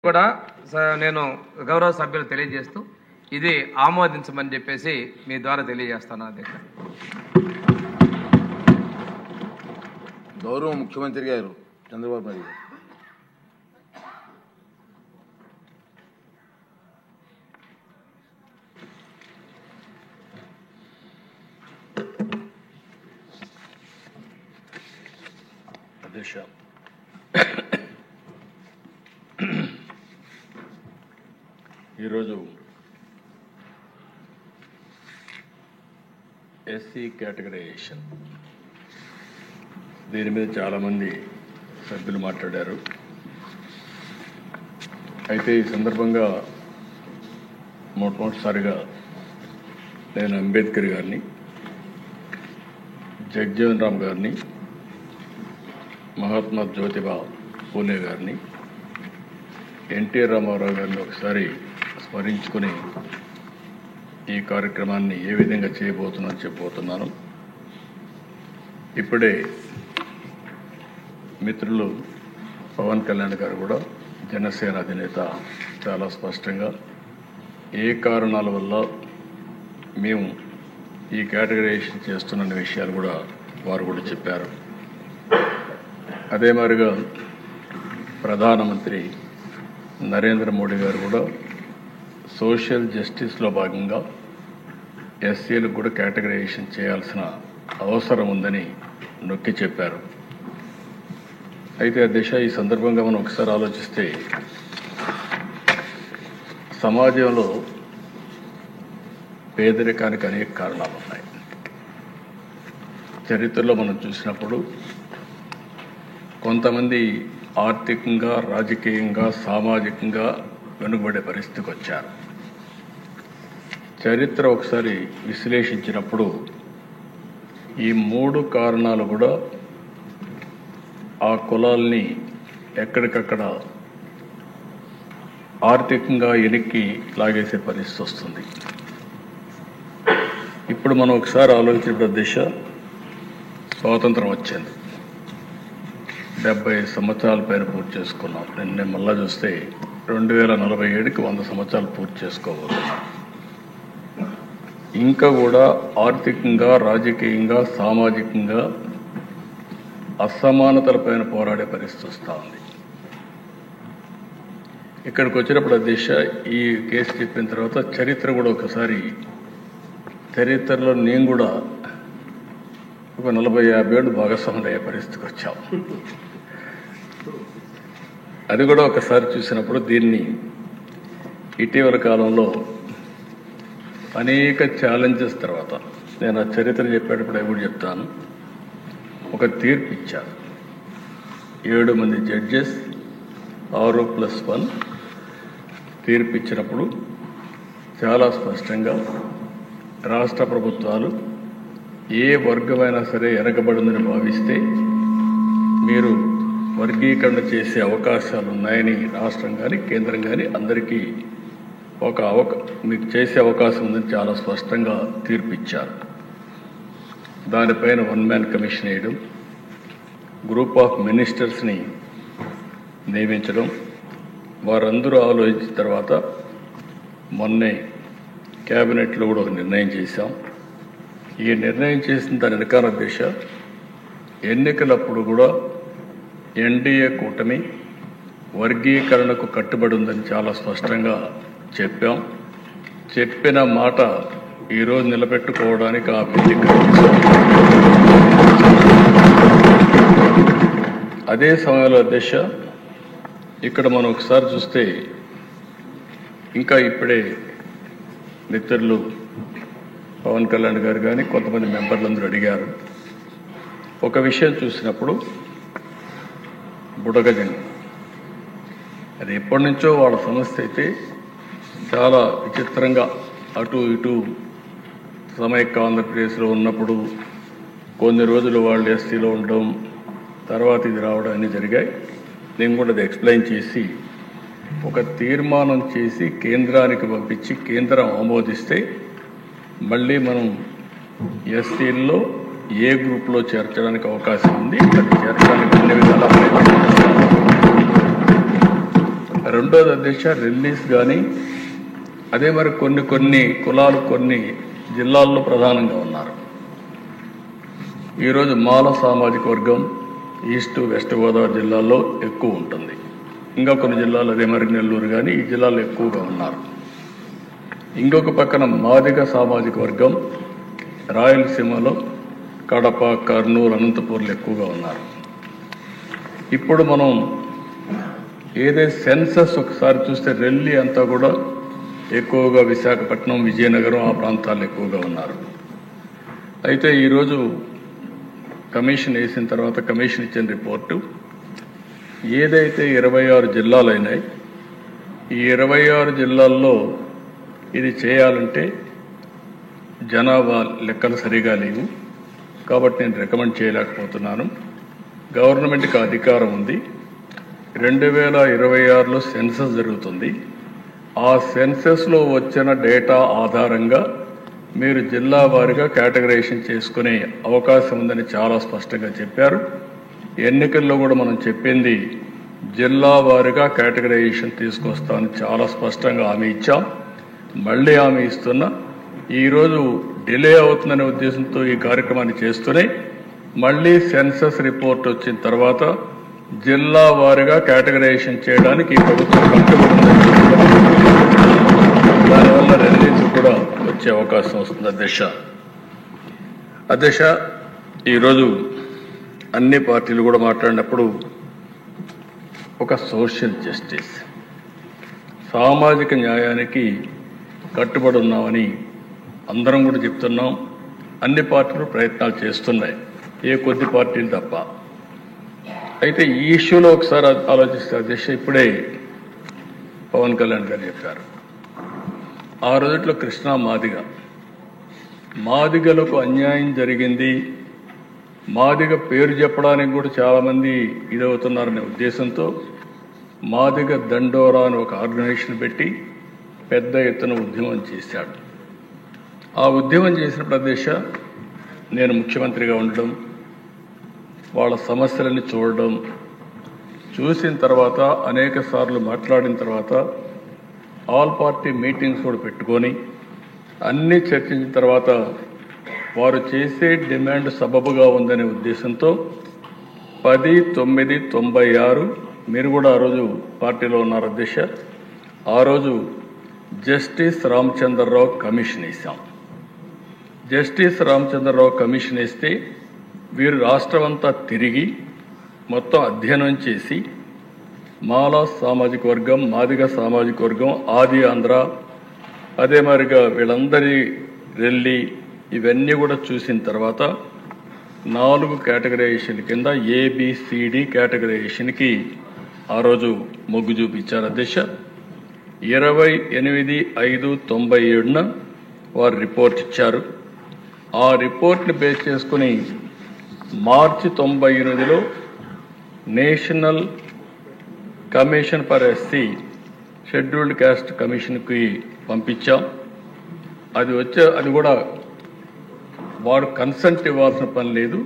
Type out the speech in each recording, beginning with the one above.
కూడా నేను గౌరవ సభ్యులు తెలియజేస్తూ ఇది ఆమోదించమని చెప్పేసి మీ ద్వారా తెలియజేస్తాను. అధ్యక్ష, గౌరవ ముఖ్యమంత్రి గారు చంద్రబాబు నాయుడు అధ్యక్ష, ఈరోజు ఎస్సీ కేటగరైజేషన్ దీని మీద చాలామంది సభ్యులు మాట్లాడారు. అయితే ఈ సందర్భంగా మొట్టమొదటిసారిగా నేను అంబేద్కర్ గారిని, జగజ్జీవన్ రామ్ గారిని, మహాత్మా జ్యోతిబా పూలే గారిని, ఎన్టీ రామారావు గారిని ఒకసారి స్మరించుకుని ఈ కార్యక్రమాన్ని ఏ విధంగా చేయబోతున్నాను చెప్పబోతున్నాను. ఇప్పుడే మిత్రులు పవన్ కళ్యాణ్ గారు కూడా, జనసేన అధినేత, చాలా స్పష్టంగా ఏ కారణాల వల్ల మేము ఈ కేటగరైజేషన్ చేస్తున్న విషయాలు కూడా వారు కూడా చెప్పారు. అదే మాదిరిగా ప్రధానమంత్రి నరేంద్ర మోడీ గారు కూడా సోషల్ జస్టిస్లో భాగంగా ఎస్సీలకు కూడా కేటగరైజేషన్ చేయాల్సిన అవసరం ఉందని నొక్కి చెప్పారు. అయితే ఆ దిశ ఈ సందర్భంగా మనం ఒకసారి ఆలోచిస్తే సమాజంలో పేదరికానికి అనేక కారణాలు ఉన్నాయి. చరిత్రలో మనం చూసినప్పుడు కొంతమంది ఆర్థికంగా, రాజకీయంగా, సామాజికంగా వెనుకబడే పరిస్థితికి వచ్చారు. చరిత్ర ఒకసారి విశ్లేషించినప్పుడు ఈ మూడు కారణాలు కూడా ఆ కులాల్ని ఎక్కడికక్కడ ఆర్థికంగా వెనక్కి లాగేసే పరిస్థితి వస్తుంది. ఇప్పుడు మనం ఒకసారి ఆలోచించిన దిశ, స్వాతంత్రం వచ్చింది, 70 సంవత్సరాల పైన పూర్తి చేసుకున్నాం. నిన్న మళ్ళా చూస్తే 2047కి 100 సంవత్సరాలు పూర్తి చేసుకోబోతున్నాం. ఇంకా కూడా ఆర్థికంగా, రాజకీయంగా, సామాజికంగా అసమానతలపైన పోరాడే పరిస్థితి వస్తూ ఉంది. ఇక్కడికి వచ్చినప్పుడు అధ్యక్ష, ఈ కేసు చెప్పిన తర్వాత చరిత్ర కూడా ఒకసారి, చరిత్రలో నేను కూడా ఒక 40-50 ఏళ్ళు భాగస్వాములు అయ్యే పరిస్థితికి వచ్చాం. అది కూడా ఒకసారి చూసినప్పుడు దీన్ని ఇటీవల కాలంలో అనేక ఛాలెంజెస్ తర్వాత, నేను ఆ చరిత్ర చెప్పేటప్పుడు ఎప్పుడు చెప్తాను, ఒక తీర్పు ఇచ్చారు. 7 మంది జడ్జెస్ 6+1 తీర్పు ఇచ్చినప్పుడు చాలా స్పష్టంగా రాష్ట్ర ప్రభుత్వాలు ఏ వర్గమైనా సరే వెనకబడిందని భావిస్తే మీరు వర్గీకరణ చేసే అవకాశాలు ఉన్నాయని రాష్ట్రం కానీ కేంద్రం కానీ అందరికీ మీకు చేసే అవకాశం ఉందని చాలా స్పష్టంగా తీర్పు ఇచ్చారు. దానిపైన 1 మ్యాన్ కమిషన్ వేయడం, గ్రూప్ ఆఫ్ మినిస్టర్స్ని నియమించడం, వారందరూ ఆలోచించిన తర్వాత మొన్నే క్యాబినెట్లో కూడా ఒక నిర్ణయం చేశాం. ఈ నిర్ణయం చేసిన దాని వెనకాల దిశ, ఎన్నికలప్పుడు కూడా ఎన్డీఏ కూటమి వర్గీకరణకు కట్టుబడి ఉందని చాలా స్పష్టంగా చెప్పాం. చెప్పిన మాట ఈరోజు నిలబెట్టుకోవడానికి ఆ వేదిక. అదే సమయంలో దిశ, ఇక్కడ మనం ఒకసారి చూస్తే ఇంకా ఇప్పుడే మిత్రులు పవన్ కళ్యాణ్ గారు కానీ కొంతమంది మెంబర్లందరూ అడిగారు. ఒక విషయం చూసినప్పుడు బుడగజంగం, అది ఎప్పటి నుంచో వాళ్ళ సమస్య అయితే చాలా విచిత్రంగా అటు ఇటు సమైక్య ఆంధ్రప్రదేశ్లో ఉన్నప్పుడు కొన్ని రోజులు వాళ్ళు ఎస్టీలో ఉండడం, తర్వాత ఇది రావడం అన్నీ జరిగాయి. నేను కూడా అది ఎక్స్ప్లెయిన్ చేసి ఒక తీర్మానం చేసి కేంద్రానికి పంపించి కేంద్రం ఆమోదిస్తే మళ్ళీ మనం ఎస్టీల్లో ఏ గ్రూప్లో చేర్చడానికి అవకాశం ఉంది, అది చేర్చడానికి అన్ని విధాలా రెండోది అధ్యక్ష రిలీజ్ కానీ అదే మరి కొన్ని కులాలు కొన్ని జిల్లాల్లో ప్రధానంగా ఉన్నారు. ఈరోజు మాల సామాజిక వర్గం ఈస్ట్ వెస్ట్ గోదావరి జిల్లాల్లో ఎక్కువ ఉంటుంది. ఇంకా కొన్ని జిల్లాలు అదే మరి నెల్లూరు కానీ ఈ జిల్లాలో ఎక్కువగా ఉన్నారు. ఇంకొక పక్కన మాదిగ సామాజిక వర్గం రాయలసీమలో కడప, కర్నూలు, అనంతపూర్లు ఎక్కువగా ఉన్నారు. ఇప్పుడు మనం ఏదైతే సెన్సస్ ఒకసారి చూస్తే రెల్లి అంతా కూడా ఎక్కువగా విశాఖపట్నం, విజయనగరం ఆ ప్రాంతాల్లో ఎక్కువగా ఉన్నారు. అయితే ఈరోజు కమిషన్ వేసిన తర్వాత కమిషన్ ఇచ్చిన రిపోర్టు ఏదైతే 26 జిల్లాలు అయినాయి, ఈ 26 జిల్లాల్లో ఇది చేయాలంటే జనాభా లెక్కలు సరిగా లేవు కాబట్టి నేను రికమెండ్ చేయలేకపోతున్నాను. గవర్నమెంట్కి అధికారం ఉంది. 2026లో సెన్సస్ జరుగుతుంది. ఆ సెన్సస్లో వచ్చిన డేటా ఆధారంగా మీరు జిల్లా వారీగా కేటగరైజేషన్ చేసుకునే అవకాశం ఉందని చాలా స్పష్టంగా చెప్పారు. ఎన్నికల్లో కూడా మనం చెప్పింది జిల్లా వారీగా కేటగరైజేషన్ తీసుకొస్తామని చాలా స్పష్టంగా హామీ ఇచ్చాం. మళ్ళీ హామీ ఇస్తున్నా. ఈరోజు డిలే అవుతుందనే ఉద్దేశంతో ఈ కార్యక్రమాన్ని చేస్తూనే మళ్ళీ సెన్సస్ రిపోర్ట్ వచ్చిన తర్వాత జిల్లా వారీగా కేటగరైజేషన్ చేయడానికి ఈ ప్రభుత్వం కట్టుబడి దానివల్ల రిలీజ్ కూడా వచ్చే అవకాశం వస్తుంది. అధ్యక్ష ఈరోజు అన్ని పార్టీలు కూడా మాట్లాడినప్పుడు ఒక సోషల్ జస్టిస్, సామాజిక న్యాయానికి కట్టుబడి ఉన్నామని అందరం కూడా చెప్తున్నాం. అన్ని పార్టీలు ప్రయత్నాలు చేస్తున్నాయి, ఏ కొద్ది పార్టీలు తప్ప. అయితే ఈ ఇష్యూలో ఒకసారి ఆలోచిస్తే అధ్యక్ష ఇప్పుడే పవన్ కళ్యాణ్ గారు చెప్పారు, ఆ రోజుట్లో కృష్ణా మాదిగలకు అన్యాయం జరిగింది, మాదిగ పేరు చెప్పడానికి కూడా చాలామంది ఇదవుతున్నారనే ఉద్దేశంతో మాదిగ దండోరా అని ఒక ఆర్గనైజేషన్ పెట్టి పెద్ద ఎత్తున ఉద్యమం చేశాడు. ఆ ఉద్యమం చేసినప్పుడు అధ్యక్ష నేను ముఖ్యమంత్రిగా ఉండడం, వాళ్ళ సమస్యలని చూడడం, చూసిన తర్వాత అనేక సార్లు మాట్లాడిన తర్వాత ఆల్ పార్టీ మీటింగ్స్ కూడా పెట్టుకొని అన్నీ చర్చించిన తర్వాత వారు చేసే డిమాండ్ సబబుగా ఉందనే ఉద్దేశంతో 10/9/96 మీరు కూడా ఆ రోజు పార్టీలో ఉన్నారు అధ్యక్ష, ఆ రోజు జస్టిస్ రామచంద్రరావు కమిషన్ వేశాం. జస్టిస్ రామచంద్రరావు కమిషన్ వేస్తే వీరు రాష్ట్రమంతా తిరిగి మొత్తం అధ్యయనం చేసి మాలా సామాజిక వర్గం, మాదిగ సామాజిక వర్గం, ఆది ఆంధ్ర, అదే మరిగా వీళ్ళందరి రెల్లి ఇవన్నీ కూడా చూసిన తర్వాత 4 కేటగరైజేషన్ కింద ABCD కేటగరైజేషన్కి ఆ రోజు మొగ్గు చూపించారు అధ్యక్ష. 28/5/97న వారు రిపోర్ట్ ఇచ్చారు. ఆ రిపోర్ట్ని బేస్ చేసుకుని మార్చి 98లో national commission for SC scheduled caste కమిషన్కి పంపించాం. అది కూడా వారు కన్సల్ట్ ఇవ్వాల్సిన పని లేదు,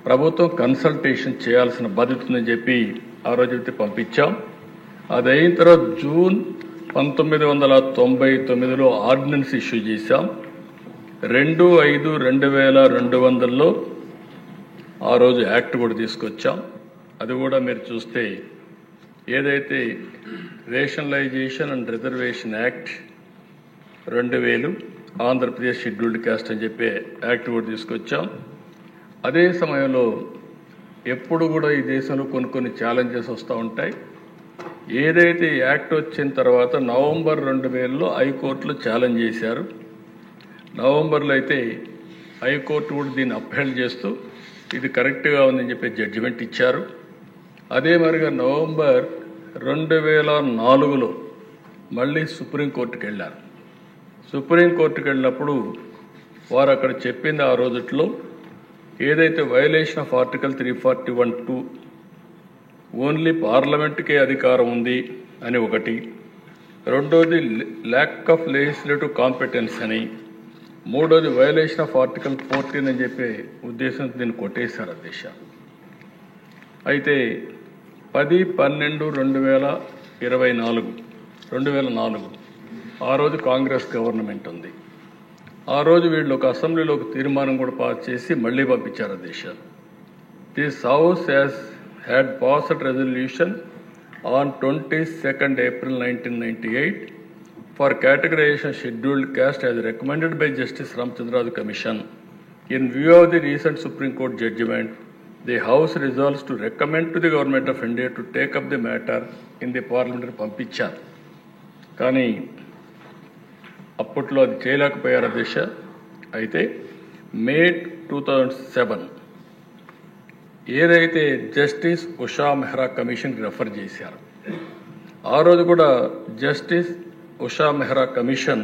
ప్రభుత్వం కన్సల్టేషన్ చేయాల్సిన బాధ్యత ఉందని చెప్పి ఆ రోజైతే పంపించాం. అది అయిన తర్వాత జూన్ 1999లో ఆర్డినెన్స్ ఇష్యూ చేశాం. 2/5/2200లో ఆ రోజు యాక్ట్ కూడా తీసుకొచ్చాం. అది కూడా మీరు చూస్తే ఏదైతే rationalisation and reservation act 2000 Andhra Pradesh scheduled caste అని చెప్పి యాక్ట్ కూడా తీసుకొచ్చాం. అదే సమయంలో ఎప్పుడు కూడా ఈ దేశంలో కొన్ని ఛాలెంజెస్ వస్తూ ఉంటాయి. ఏదైతే యాక్ట్ వచ్చిన తర్వాత నవంబర్ 2000లో హైకోర్టులో ఛాలెంజ్ చేశారు. నవంబర్లో అయితే హైకోర్టు కూడా దీన్ని అప్హెల్డ్ చేస్తూ ఇది కరెక్ట్గా ఉందని చెప్పి జడ్జిమెంట్ ఇచ్చారు. అదే మరిగా నవంబర్ 2004లో మళ్ళీ సుప్రీంకోర్టుకి వెళ్ళారు. సుప్రీంకోర్టుకి వెళ్ళినప్పుడు వారు అక్కడ చెప్పింది ఆ రోజుట్లో ఏదైతే వైలేషన్ ఆఫ్ ఆర్టికల్ 341(2) ఓన్లీ పార్లమెంట్కే అధికారం ఉంది అని ఒకటి, రెండోది ల్యాక్ ఆఫ్ లెజిస్లేటివ్ కాంపిటెన్స్ అని, మూడోది వైలేషన్ ఆఫ్ ఆర్టికల్ 14 అని చెప్పే ఉద్దేశంతో దీన్ని కొట్టేశారు అధ్యక్ష. అయితే 10/12/2000 2004 ఆ రోజు కాంగ్రెస్ గవర్నమెంట్ ఉంది. ఆ రోజు వీళ్ళు ఒక అసెంబ్లీలో తీర్మానం కూడా పాస్ చేసి మళ్ళీ పంపించారు అధ్యక్ష. This house had passed resolution on 22nd April 1998 for categorization scheduled caste as recommended by Justice Ramchandraju Commission. In view of the recent Supreme Court judgment, the House resolves to recommend to the Government of India to take up the matter in the parliamentary పంపించారు. కానీ అప్పట్లో అది చేయలేకపోయారు అధ్యక్ష. అయితే మే 2007 ఏదైతే justice Usha Mehra కమిషన్కి refer చేశారు, ఆ రోజు కూడా జస్టిస్ ఉషా మెహ్రా కమిషన్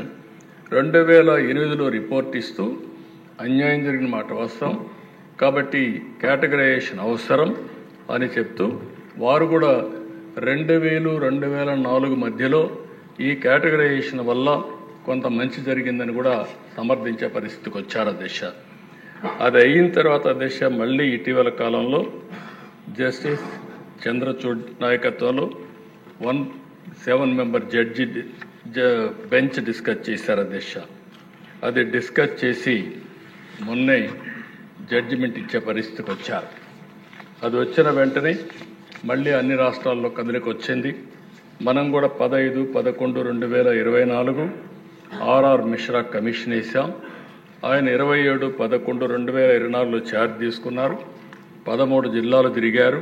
2008లో రిపోర్ట్ ఇస్తూ అన్యాయం జరిగిన మాట వాస్తవం కాబట్టి కేటగరైజేషన్ అవసరం అని చెప్తూ వారు కూడా 2000-2004 మధ్యలో ఈ కేటగరైజేషన్ వల్ల కొంత మంచి జరిగిందని కూడా సమర్థించే పరిస్థితికి వచ్చారు అధ్యక్ష. అది అయిన తర్వాత అధ్యక్ష మళ్ళీ ఇటీవల కాలంలో జస్టిస్ చంద్రచూడ్ నాయకత్వంలో 7 మెంబర్ జడ్జి బెంచ్ డిస్కస్ చేశారు అధ్యక్ష. అది డిస్కస్ చేసి మొన్నే జడ్జిమెంట్ ఇచ్చే పరిస్థితికి వచ్చారు. అది వచ్చిన వెంటనే మళ్ళీ అన్ని రాష్ట్రాల్లో కదలిక వచ్చింది. మనం కూడా 15-11-2024 ఆర్ఆర్ మిశ్రా కమిషన్ వేసాం. ఆయన 27-11-2024లో ఛార్జ్ తీసుకున్నారు. 13 జిల్లాలు తిరిగారు.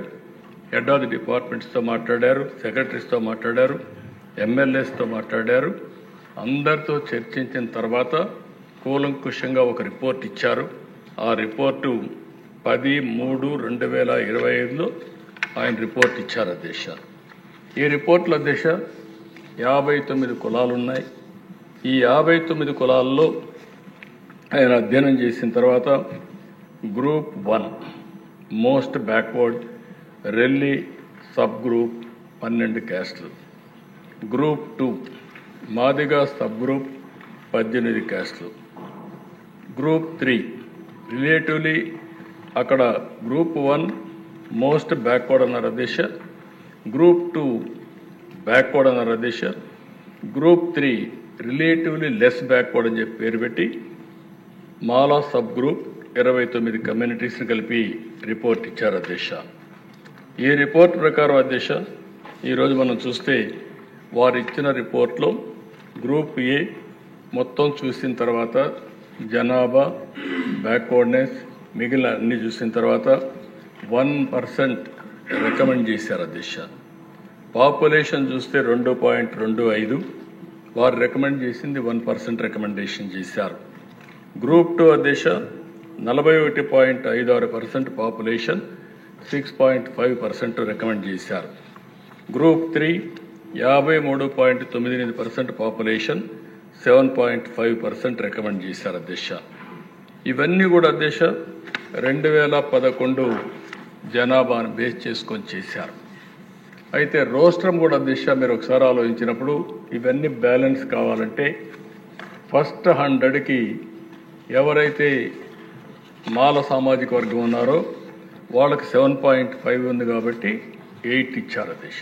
హెడ్ ఆఫ్ ది డిపార్ట్మెంట్స్తో మాట్లాడారు, సెక్రటరీస్తో మాట్లాడారు, ఎమ్మెల్యేస్తో మాట్లాడారు. అందరితో చర్చించిన తర్వాత కూలంకుషంగా ఒక రిపోర్ట్ ఇచ్చారు. ఆ రిపోర్టు 10/3/2025లో ఆయన రిపోర్ట్ ఇచ్చారు అధ్యక్ష. ఈ రిపోర్ట్లో అధ్యక్ష 59 కులాలు ఉన్నాయి. ఈ 59 కులాల్లో ఆయన అధ్యయనం చేసిన తర్వాత group 1 most backward Relli sub group 12 క్యాస్టులు, గ్రూప్ 2 మాదిగా సబ్ గ్రూప్ 18 క్యాస్టులు, గ్రూప్ 3 రిలేటివ్లీ అక్కడ గ్రూప్ 1 మోస్ట్ బ్యాక్వర్డ్ అన్నారు అధ్యక్ష, గ్రూప్ 2 బ్యాక్వర్డ్ అన్నారు అధ్యక్ష, గ్రూప్ 3 రిలేటివ్లీ లెస్ బ్యాక్వర్డ్ అని చెప్పి పేరు పెట్టి మాలా సబ్ గ్రూప్ 29 కమ్యూనిటీస్ని కలిపి రిపోర్ట్ ఇచ్చారు అధ్యక్ష. ఈ రిపోర్ట్ ప్రకారం అధ్యక్ష ఈరోజు మనం చూస్తే వారు ఇచ్చిన రిపోర్ట్లో గ్రూప్ ఏ మొత్తం చూసిన తర్వాత జనాభా బ్యాక్వర్డ్నెస్ మిగిలిన అన్ని చూసిన తర్వాత 1% రికమెండ్ చేశారు అధ్యక్ష. పాపులేషన్ చూస్తే 2.25, వారు రికమెండ్ చేసింది 1% రికమెండేషన్ చేశారు. గ్రూప్ 2 అధ్యక్ష 41.56% పాపులేషన్ 6.5% రికమెండ్ చేశారు. గ్రూప్ 3 53.98% పాపులేషన్ 7.5% రికమెండ్ చేశారు అధ్యక్ష. ఇవన్నీ కూడా అధ్యక్ష 2011 జనాభాను బేస్ చేసుకొని చేశారు. అయితే రోస్ట్రం కూడా అధ్యక్ష మీరు ఒకసారి ఆలోచించినప్పుడు ఇవన్నీ బ్యాలెన్స్ కావాలంటే ఫస్ట్ 100కి ఎవరైతే మాల సామాజిక వర్గం ఉన్నారో వాళ్ళకి 7.5 ఉంది కాబట్టి 8 ఇచ్చారు అధ్యక్ష.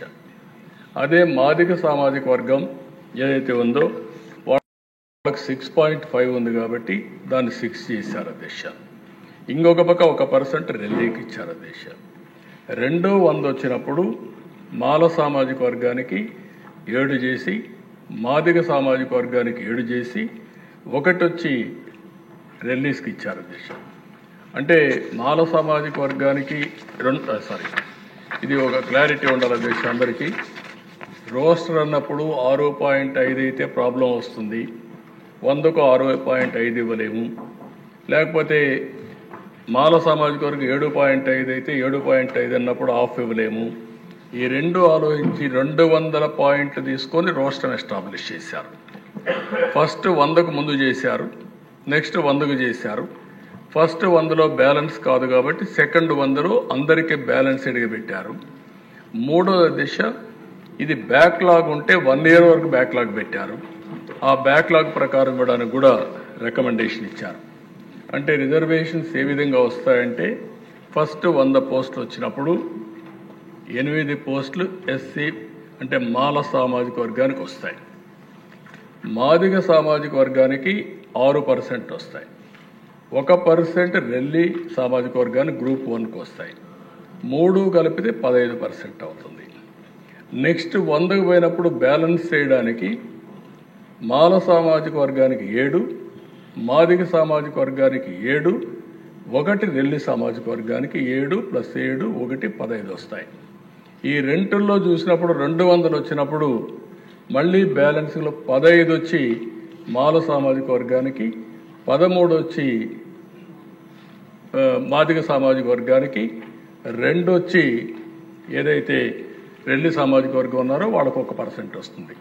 అదే మాదిగ సామాజిక వర్గం ఏదైతే ఉందో వాళ్ళకి 6.5 ఉంది కాబట్టి దాన్ని 6 చేశారు అధ్యక్ష. ఇంకొక పక్క 1% రెల్లీకి ఇచ్చారు అధ్యక్ష. 200 వచ్చినప్పుడు మాల సామాజిక వర్గానికి 7 చేసి, మాదిగ సామాజిక వర్గానికి 7 చేసి, 1 వచ్చి రెల్లీస్కి ఇచ్చారు అధ్యక్ష. అంటే మాల సామాజిక వర్గానికి ఇది ఒక క్లారిటీ ఉండాలి అధ్యక్ష అందరికీ. రోస్టర్ అన్నప్పుడు 6.5 అయితే ప్రాబ్లం వస్తుంది, 100కు 6.5 ఇవ్వలేము. లేకపోతే మాల సామాజిక వర్గం 7.5 అయితే 7.5 అన్నప్పుడు ఆఫ్ ఇవ్వలేము. ఈ రెండు ఆలోచించి 200 పాయింట్లు తీసుకొని రోస్టర్ ఎస్టాబ్లిష్ చేశారు. ఫస్ట్ 100కు ముందు చేశారు, నెక్స్ట్ 100కు చేశారు. ఫస్ట్ 100లో బ్యాలెన్స్ కాదు కాబట్టి సెకండ్ 100లో అందరికీ బ్యాలెన్స్డ్గా పెట్టారు. మూడో దిశ ఇది బ్యాక్లాగ్ ఉంటే 1 year వరకు బ్యాక్లాగ్ పెట్టారు. ఆ బ్యాక్లాగ్ ప్రకారం ఇవ్వడానికి కూడా రికమెండేషన్ ఇచ్చారు. అంటే రిజర్వేషన్స్ ఏ విధంగా వస్తాయంటే ఫస్ట్ 100 పోస్టులు వచ్చినప్పుడు 8 పోస్టులు ఎస్సీ అంటే మాల సామాజిక వర్గానికి వస్తాయి. మాదిగ సామాజిక వర్గానికి 6% వస్తాయి. 1% రెల్లి సామాజిక వర్గానికి గ్రూప్ 1కి వస్తాయి. 3 కలిపితే 15% అవుతుంది. నెక్స్ట్ 100కు పోయినప్పుడు బ్యాలెన్స్ చేయడానికి మాల సామాజిక వర్గానికి 7, మాదిగ సామాజిక వర్గానికి 7, 1 రెల్లి సామాజిక వర్గానికి 7 + 7 1 15 వస్తాయి. ఈ రెంటుల్లో చూసినప్పుడు 200 వచ్చినప్పుడు మళ్ళీ బ్యాలెన్స్లో 15 వచ్చి మాల సామాజిక వర్గానికి, 13 వచ్చి మాదిగ సామాజిక వర్గానికి, 2 వచ్చి ఏదైతే రెల్లి సామాజిక వర్గం ఉన్నారో వాళ్ళకు 1% వస్తుంది.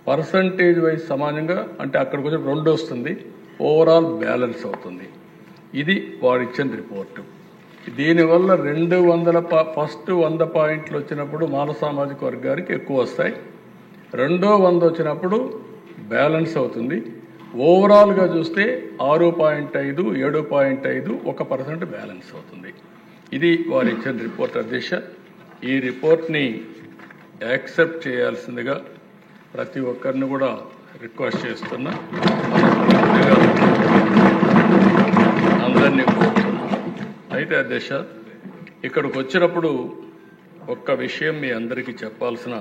పర్సంటేజ్ వైజ్ సమానంగా అంటే అక్కడికి వచ్చి 2 వస్తుంది. ఓవరాల్ బ్యాలెన్స్ అవుతుంది. ఇది వాడు ఇచ్చిన రిపోర్టు. దీనివల్ల 200 ఫస్ట్ 100 పాయింట్లు వచ్చినప్పుడు మాల సామాజిక వర్గానికి ఎక్కువ వస్తాయి. రెండో 100 వచ్చినప్పుడు బ్యాలెన్స్ అవుతుంది. ఓవరాల్గా చూస్తే 6.5, 7.5, 1% బ్యాలెన్స్ అవుతుంది. ఇది వారు ఇచ్చిన రిపోర్ట్ అధ్యక్ష. ఈ రిపోర్ట్ని యాక్సెప్ట్ చేయాల్సిందిగా ప్రతి ఒక్కరిని కూడా రిక్వెస్ట్ చేస్తున్నా. అందరినీ కోరుతున్నా. అయితే అధ్యక్ష, ఇక్కడికి వచ్చినప్పుడు ఒక్క విషయం మీ అందరికీ చెప్పాల్సిన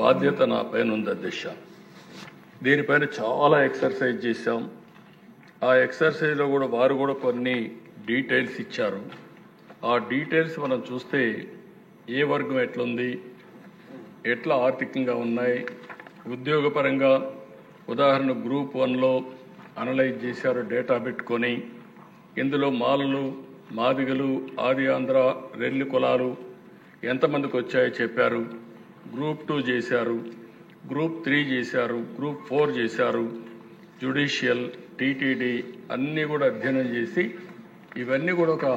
బాధ్యత నా పైన ఉంది అధ్యక్ష. దీనిపైన చాలా ఎక్సర్సైజ్ చేశాం. ఆ ఎక్సర్సైజ్లో కూడా వారు కూడా కొన్ని డీటెయిల్స్ ఇచ్చారు. ఆ డీటెయిల్స్ మనం చూస్తే ఏ వర్గం ఎట్లుంది, ఎట్లా ఆర్థికంగా ఉన్నాయి, ఉద్యోగపరంగా ఉదాహరణ గ్రూప్ 1లో అనలైజ్ చేశారు డేటా పెట్టుకొని. ఇందులో మాలలు, మాదిగలు, ఆది ఆంధ్ర, రెల్లి కులాలు ఎంతమందికి వచ్చాయో చెప్పారు. గ్రూప్ 2 చేశారు, గ్రూప్ 3 చేశారు, గ్రూప్ 4 చేశారు, జ్యుడిషియల్, టీటీడీ అన్నీ కూడా అధ్యయనం చేసి ఇవన్నీ కూడా ఒక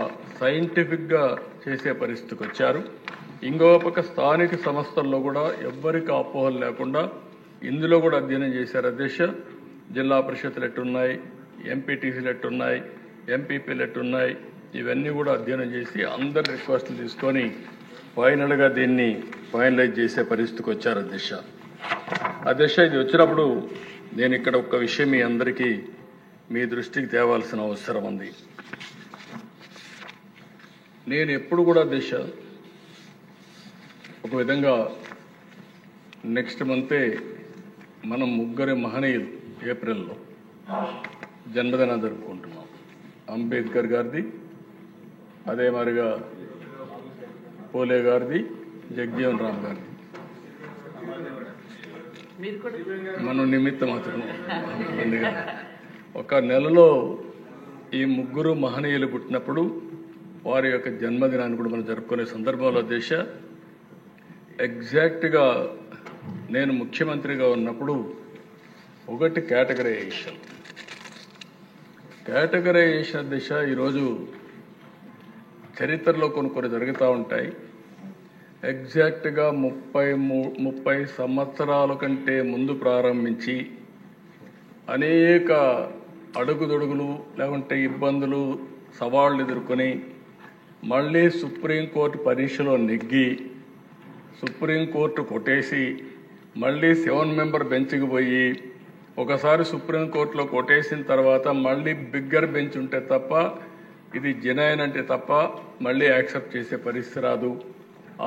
సైంటిఫిక్గా చేసే పరిస్థితికి వచ్చారు. ఇంకో పక్క స్థానిక సంస్థల్లో కూడా ఎవ్వరికి అపోహలు లేకుండా ఇందులో కూడా అధ్యయనం చేశారు అధ్యక్ష. జిల్లా పరిషత్లు ఎట్టున్నాయి, ఎంపీటీసీలు ఎట్టున్నాయి, ఎంపీపీలు ఎట్టున్నాయి, ఇవన్నీ కూడా అధ్యయనం చేసి అందరి రిక్వెస్ట్లు తీసుకొని ఫైనల్గా దీన్ని ఫైనలైజ్ చేసే పరిస్థితికి వచ్చారు అధ్యక్ష. అధ్యక్ష, ఇది వచ్చినప్పుడు నేను ఇక్కడ ఒక విషయం మీ అందరికీ మీ దృష్టికి తేవాల్సిన అవసరం ఉంది. నేను ఎప్పుడు కూడా అధ్యక్ష ఒక విధంగా నెక్స్ట్ మంతే మనం ముగ్గురు మహనీయులు ఏప్రిల్లో జన్మదినం జరుపుకుంటున్నాం. అంబేద్కర్ గారిది, అదే మరిగా పోలే గారిది, జగజీవన్ రామ్ గారిది. మనం నిమిత్తం మాత్రం ఒక నెలలో ఈ ముగ్గురు మహనీయులు పుట్టినప్పుడు వారి యొక్క జన్మదినాన్ని కూడా మనం జరుపుకునే సందర్భంలో దేశ ఎగ్జాక్ట్గా నేను ముఖ్యమంత్రిగా ఉన్నప్పుడు ఒకటి కేటగరైజేషన్ దిశ ఈరోజు చరిత్రలో కొన్ని జరుగుతూ ఉంటాయి. ఎగ్జాక్ట్గా 30 సంవత్సరాల కంటే ముందు ప్రారంభించి అనేక అడుగుదొడుగులు లేకుంటే ఇబ్బందులు, సవాళ్లు ఎదుర్కొని మళ్ళీ సుప్రీంకోర్టు పరీక్షలో నెగ్గి సుప్రీంకోర్టు కొట్టేసి మళ్ళీ 7 మెంబర్ బెంచ్కి పోయి ఒకసారి సుప్రీంకోర్టులో కొట్టేసిన తర్వాత మళ్ళీ బిగ్గర్ బెంచ్ ఉంటే తప్ప ఇది జెన్యూన్ అంటే తప్ప మళ్ళీ యాక్సెప్ట్ చేసే పరిస్థితి రాదు.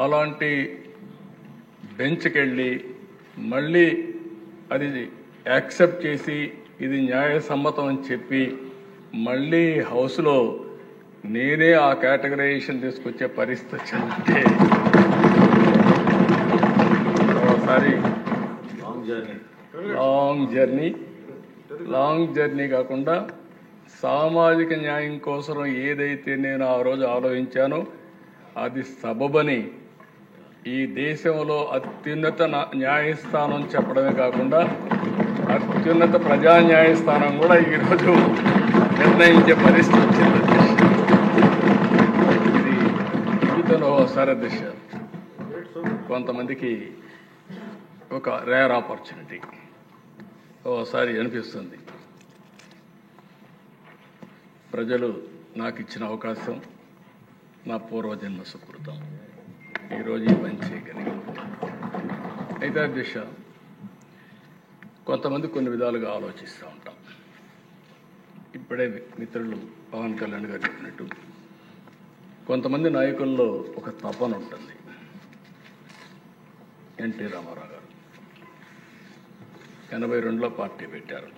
అలాంటి బెంచ్కి వెళ్ళి మళ్ళీ అది యాక్సెప్ట్ చేసి ఇది న్యాయసమ్మతం అని చెప్పి మళ్ళీ హౌస్లో నేనే ఆ కేటగరైజేషన్ తీసుకొచ్చే పరిస్థితి అంటే ఒకసారి లాంగ్ జర్నీ కాకుండా సామాజిక న్యాయం కోసం ఏదైతే నేను ఆ రోజు ఆలోచించానో అది సబబని ఈ దేశంలో అత్యున్నత న్యాయస్థానం చెప్పడమే కాకుండా అత్యున్నత ప్రజా న్యాయస్థానం కూడా ఈరోజు నిర్ణయించే పరిస్థితి వచ్చింది. ఇది జీవితంలో ఒకసారి దిశ కొంతమందికి ఒక రేర్ ఆపర్చునిటీ ఓసారి అనిపిస్తుంది. ప్రజలు నాకు ఇచ్చిన అవకాశం నా పూర్వజన్మ సుకృతం. ఈరోజు ఈ పని చేయగలిగాను. అయితే అధ్యక్ష, కొంతమంది కొన్ని విధాలుగా ఆలోచిస్తూ ఉంటాం. ఇప్పుడే మిత్రులు పవన్ కళ్యాణ్ గారు చెప్పినట్టు కొంతమంది నాయకుల్లో ఒక తపన ఉంటుంది. ఎన్టీ రామారావు గారు 82లో పార్టీ పెట్టారు.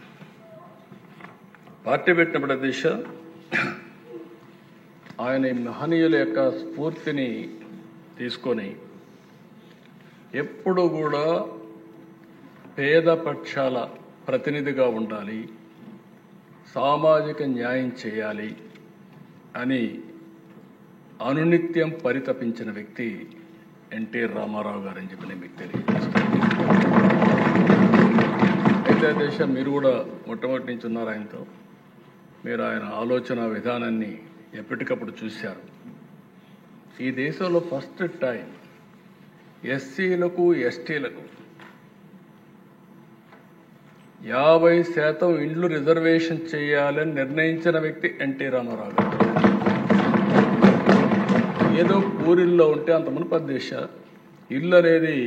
పార్టీ పెట్టినప్పుడు అధ్యక్ష, ఆయన ఈ మహనీయుల యొక్క స్ఫూర్తిని తీసుకొని ఎప్పుడు కూడా పేద పక్షాల ప్రతినిధిగా ఉండాలి, సామాజిక న్యాయం చేయాలి అని అనునిత్యం పరితపించిన వ్యక్తి ఎన్టీ రామారావు గారు అని చెప్పి నేను మీకు తెలియజేస్తాను. అయితే దేశం మీరు కూడా మొట్టమొదటి నుంచి ఉన్నారు ఆయనతో. మీరు ఆయన ఆలోచన విధానాన్ని ఎప్పటికప్పుడు చూశారు. ఈ దేశంలో ఫస్ట్ టైం ఎస్సీలకు ఎస్టీలకు 50% ఇండ్లు రిజర్వేషన్ చేయాలని నిర్ణయించిన వ్యక్తి ఎన్టీ రామారావు గారు. ఏదో పూరిల్లో ఉంటే అంత మునుపటి దేశ ఇల్లు అనేది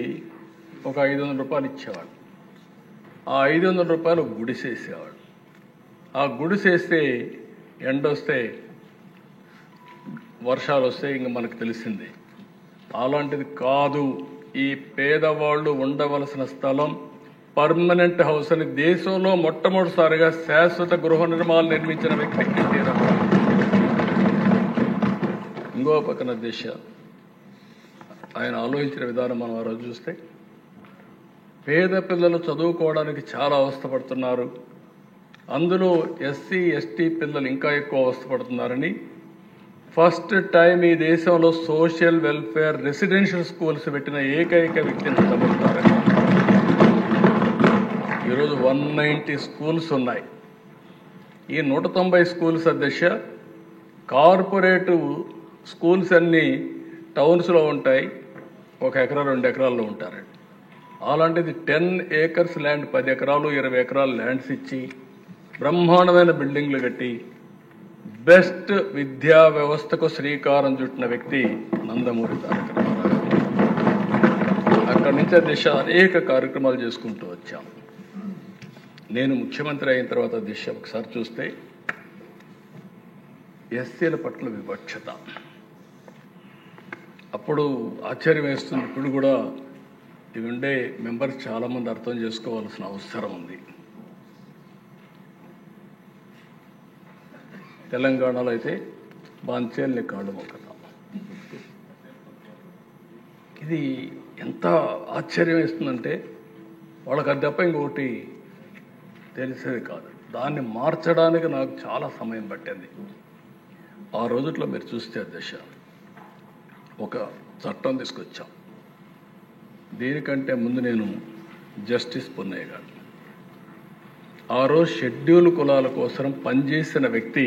ఒక 500 రూపాయలు ఇచ్చేవాడు. ఆ 500 రూపాయలు గుడిసేసేవాడు. ఆ గుడిసేస్తే ఎండొస్తే వర్షాలు వస్తే ఇంక మనకు తెలిసింది. అలాంటిది కాదు. ఈ పేదవాళ్ళు ఉండవలసిన స్థలం పర్మనెంట్ హౌస్ అని దేశంలో మొట్టమొదటిసారిగా శాశ్వత గృహ నిర్మాణాలు నిర్మించిన వ్యక్తి ఎన్టీ రామారావు. ఇంకో పక్కన దేశ ఆయన ఆలోచించిన విధానం మనం ఆ రోజు చూస్తే, పేద పిల్లలు చదువుకోవడానికి చాలా అవస్థపడుతున్నారు, అందులో ఎస్సీ ఎస్టీ పిల్లలు ఇంకా ఎక్కువ అవస్థపడుతున్నారని ఫస్ట్ టైం ఈ దేశంలో సోషల్ వెల్ఫేర్ రెసిడెన్షియల్ స్కూల్స్ పెట్టిన ఏకైక వ్యక్తిని చదువుతారని. ఈరోజు 190 స్కూల్స్ ఉన్నాయి. ఈ 190 స్కూల్స్ అధ్యక్ష కార్పొరేటివ్ స్కూల్స్ అన్నీ టౌన్స్లో ఉంటాయి, 1 ఎకరా 2 ఎకరాల్లో ఉంటారండి. అలాంటిది 10 ఏకర్స్ ల్యాండ్, 10 ఎకరాలు 20 ఎకరాలు ల్యాండ్స్ ఇచ్చి బ్రహ్మాండమైన బిల్డింగ్లు కట్టి బెస్ట్ విద్యా వ్యవస్థకు శ్రీకారం చుట్టిన వ్యక్తి నందమూరి తారక రామారావు. అక్కడి నుంచి దిశ అనేక కార్యక్రమాలు చేసుకుంటూ వచ్చాం. నేను ముఖ్యమంత్రి అయిన తర్వాత దిశ ఒకసారి చూస్తే ఎస్సీల పట్ల వివక్షత అప్పుడు ఆశ్చర్యం వేస్తుంది. ఇప్పుడు కూడా ఇవి ఉండే మెంబర్స్ చాలామంది అర్థం చేసుకోవాల్సిన అవసరం ఉంది. తెలంగాణలో అయితే బాంచేల్ని కాళ్ళు మొక్కతాం. ఇది ఎంత ఆశ్చర్యం వేస్తుందంటే వాళ్ళకి అది తప్ప ఇంకొకటి తెలిసేది కాదు. దాన్ని మార్చడానికి నాకు చాలా సమయం పట్టింది. ఆ రోజుట్లో మీరు చూస్తే దశ ఒక చట్టం తీసుకొచ్చాం. దీనికంటే ముందు నేను జస్టిస్ పున్నయ్య గారు, ఆ రోజు షెడ్యూల్ కులాల కోసం పనిచేసిన వ్యక్తి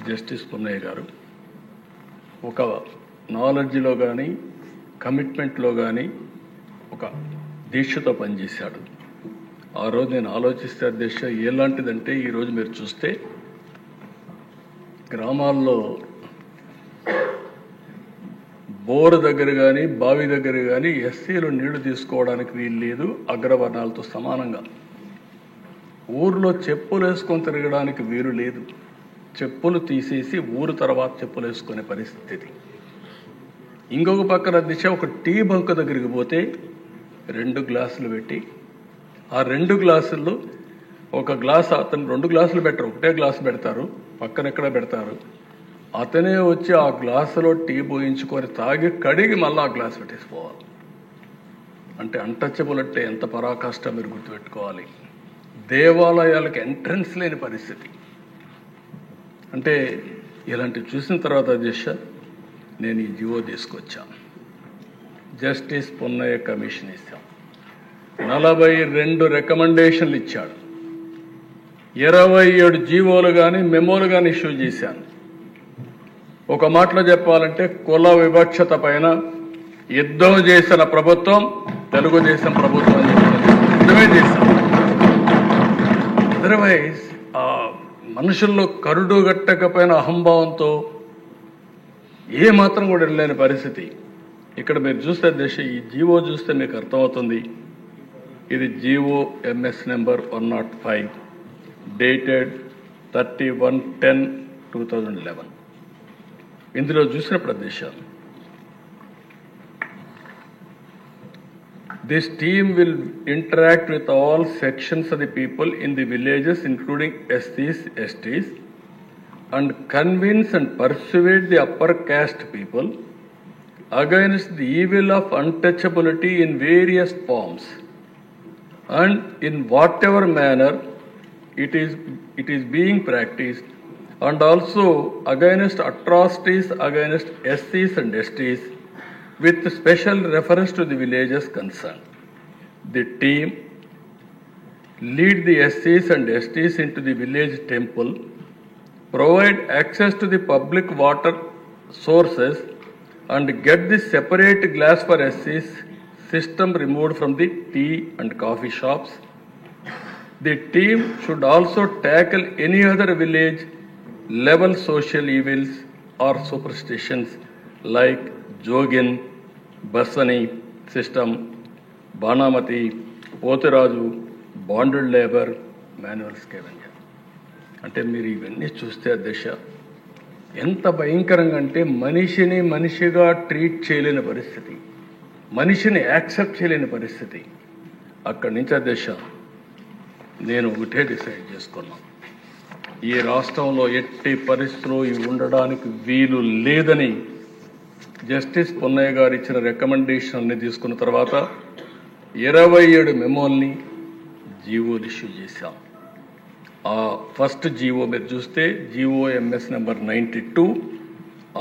జస్టిస్ పున్నయ్య గారు. ఒక నాలెడ్జ్లో కానీ కమిట్మెంట్లో కానీ ఒక దీక్షతో పనిచేశాడు. ఆ రోజు నేను ఆలోచిస్తే దీక్ష ఎలాంటిదంటే, ఈరోజు మీరు చూస్తే గ్రామాల్లో బోరు దగ్గర కానీ బావి దగ్గర కానీ ఎస్సీలు నీళ్లు తీసుకోవడానికి వీలు లేదు, అగ్రవర్ణాలతో సమానంగా. ఊర్లో చెప్పులు వేసుకొని తిరగడానికి వీలు లేదు, చెప్పులు తీసేసి ఊరు తర్వాత చెప్పులు వేసుకునే పరిస్థితి. ఇంకొక పక్కన దిశ ఒక టీ బంక్ దగ్గరికి పోతే 2 గ్లాసులు పెట్టి, ఆ 2 గ్లాసుల్లో ఒక గ్లాస్ అతను 2 గ్లాసులు పెట్టరు, ఒకటే గ్లాసు పెడతారు, పక్కన ఎక్కడ పెడతారు. అతనే వచ్చి ఆ గ్లాసులో టీ పోయించుకొని తాగి కడిగి మళ్ళీ ఆ గ్లాసు పెట్టేసిపోవాలి. అంటే అన్టచబుల్ అంటే ఎంత పరాకాష్ట మీరు గుర్తుపెట్టుకోవాలి. దేవాలయాలకు ఎంట్రన్స్ లేని పరిస్థితి. అంటే ఇలాంటివి చూసిన తర్వాత దిశ నేను ఈ జీవో తీసుకొచ్చాను. జస్టిస్ పున్నయ్య కమిషన్ ఇస్తాం. 42 రికమెండేషన్లు ఇచ్చాడు. 27 జీవోలు కానీ మెమోలు కానీ ఇష్యూ చేశాను. ఒక మాటలో చెప్పాలంటే కుల వివక్షత పైన యుద్ధం చేసిన ప్రభుత్వం తెలుగుదేశం ప్రభుత్వం యుద్ధమే చేశాం. అదర్వైజ్ ఆ మనుషుల్లో కరుడు గట్టకపోయిన అహంభావంతో ఏమాత్రం కూడా వెళ్ళలేని పరిస్థితి. ఇక్కడ మీరు చూస్తే ఈ జీవో చూస్తే మీకు అర్థమవుతుంది. ఇది జీవో ఎంఎస్ నెంబర్ 105 డేటెడ్ 31/10/2011. ఇందులో చూసిన ప్రదేశాలు, this team will interact with all sections of the people in the villages including SCs, STs and convince and persuade the upper caste people against the evil of untouchability in various forms and in whatever manner it is being practiced, and also against atrocities against SCs and STs with special reference to the villages concerned. The team lead the SCs and STs into the village temple, provide access to the public water sources and get the separate glass for SCs system removed from the tea and coffee shops. The team should also tackle any other village level social evils or superstitions like Jogin, Basani system, Banamati, Potiraju, bonded labor, manual scavenger. అంటే మీరు ఇవన్నీ చూస్తే దశ ఎంత భయంకరంగా అంటే మనిషిని మనిషిగా ట్రీట్ చేయలేని పరిస్థితి, మనిషిని యాక్సెప్ట్ చేయలేని పరిస్థితి. అక్కడి నుంచి ఆ దశ నేను ఒకటే డిసైడ్ చేసుకున్నాను, ఈ రాష్ట్రంలో ఎట్టి పరిస్థితుల్లో ఇవి ఉండడానికి వీలు లేదని జస్టిస్ పొన్నయ్య గారు ఇచ్చిన రికమెండేషన్ని తీసుకున్న తర్వాత 27 మెమోల్ని జీవోలు ఇష్యూ చేశాం. ఆ ఫస్ట్ జీవో మీరు చూస్తే జీవో ఎంఎస్ నెంబర్ 92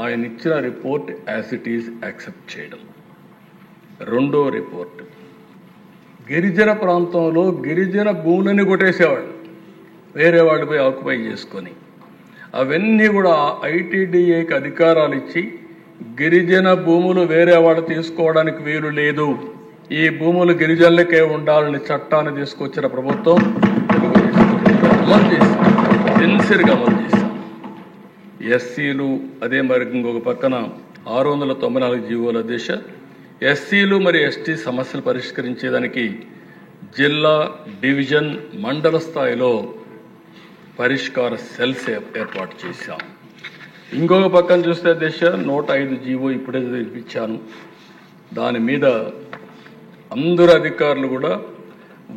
ఆయన ఇచ్చిన report as it is accept చేయడం. రెండో రిపోర్ట్, గిరిజన ప్రాంతంలో గిరిజన భూములని కొట్టేసేవాళ్ళు, వేరే వాళ్ళు పోయి ఆక్యుపై చేసుకొని, అవన్నీ కూడా ఐటీడీఏకి అధికారాలు ఇచ్చి గిరిజన భూములు వేరే వాళ్ళు తీసుకోవడానికి వీలు లేదు, ఈ భూములు గిరిజనులకే ఉండాలని చట్టాన్ని తీసుకొచ్చిన ప్రభుత్వం అమలు చేశాం, సిన్సియర్గా అమలు చేశాం. ఎస్సీలు అదే మరి ఇంకొక పక్కన 694 జీవోల దిశ ఎస్సీలు మరియు ఎస్టీ సమస్యలు పరిష్కరించేదానికి జిల్లా, డివిజన్, మండల స్థాయిలో పరిష్కార సెల్స్ ఏర్పాటు చేశాం. ఇంకొక పక్కన చూస్తే దిశ 105 జీవో ఇప్పుడే చదివించాను. దాని మీద అందరు అధికారులు కూడా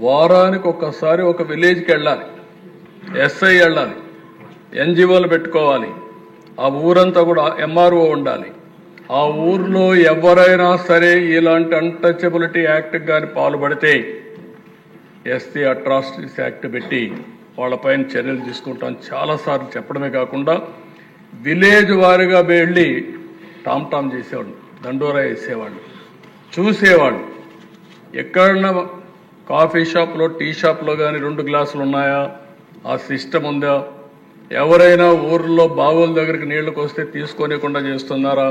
వారానికి ఒక్కసారి ఒక విలేజ్కి వెళ్ళాలి, ఎస్ఐ వెళ్ళాలి, ఎన్జిఓలు పెట్టుకోవాలి, ఆ ఊరంతా కూడా ఎంఆర్ఓ ఉండాలి. ఆ ఊర్లో ఎవరైనా సరే ఇలాంటి అన్టచబిలిటీ యాక్ట్ కానీ పాల్పడితే ఎస్సీ అట్రాసిటీస్ యాక్ట్ పెట్టి వాళ్ళపైన చర్యలు తీసుకుంటాం చాలాసార్లు చెప్పడమే కాకుండా విలేజ్ వారిగా వెళ్ళి టామ్ చేసేవాళ్ళు, దండోరా వేసేవాళ్ళు, చూసేవాళ్ళు. ఎక్కడన్నా కాఫీ షాప్లో, టీ షాప్లో కానీ 2 గ్లాసులు ఉన్నాయా, ఆ సిస్టమ్ ఉందా, ఎవరైనా ఊర్లో బావుల దగ్గరికి నీళ్లకు వస్తే తీసుకోనికుండా చేస్తున్నారా,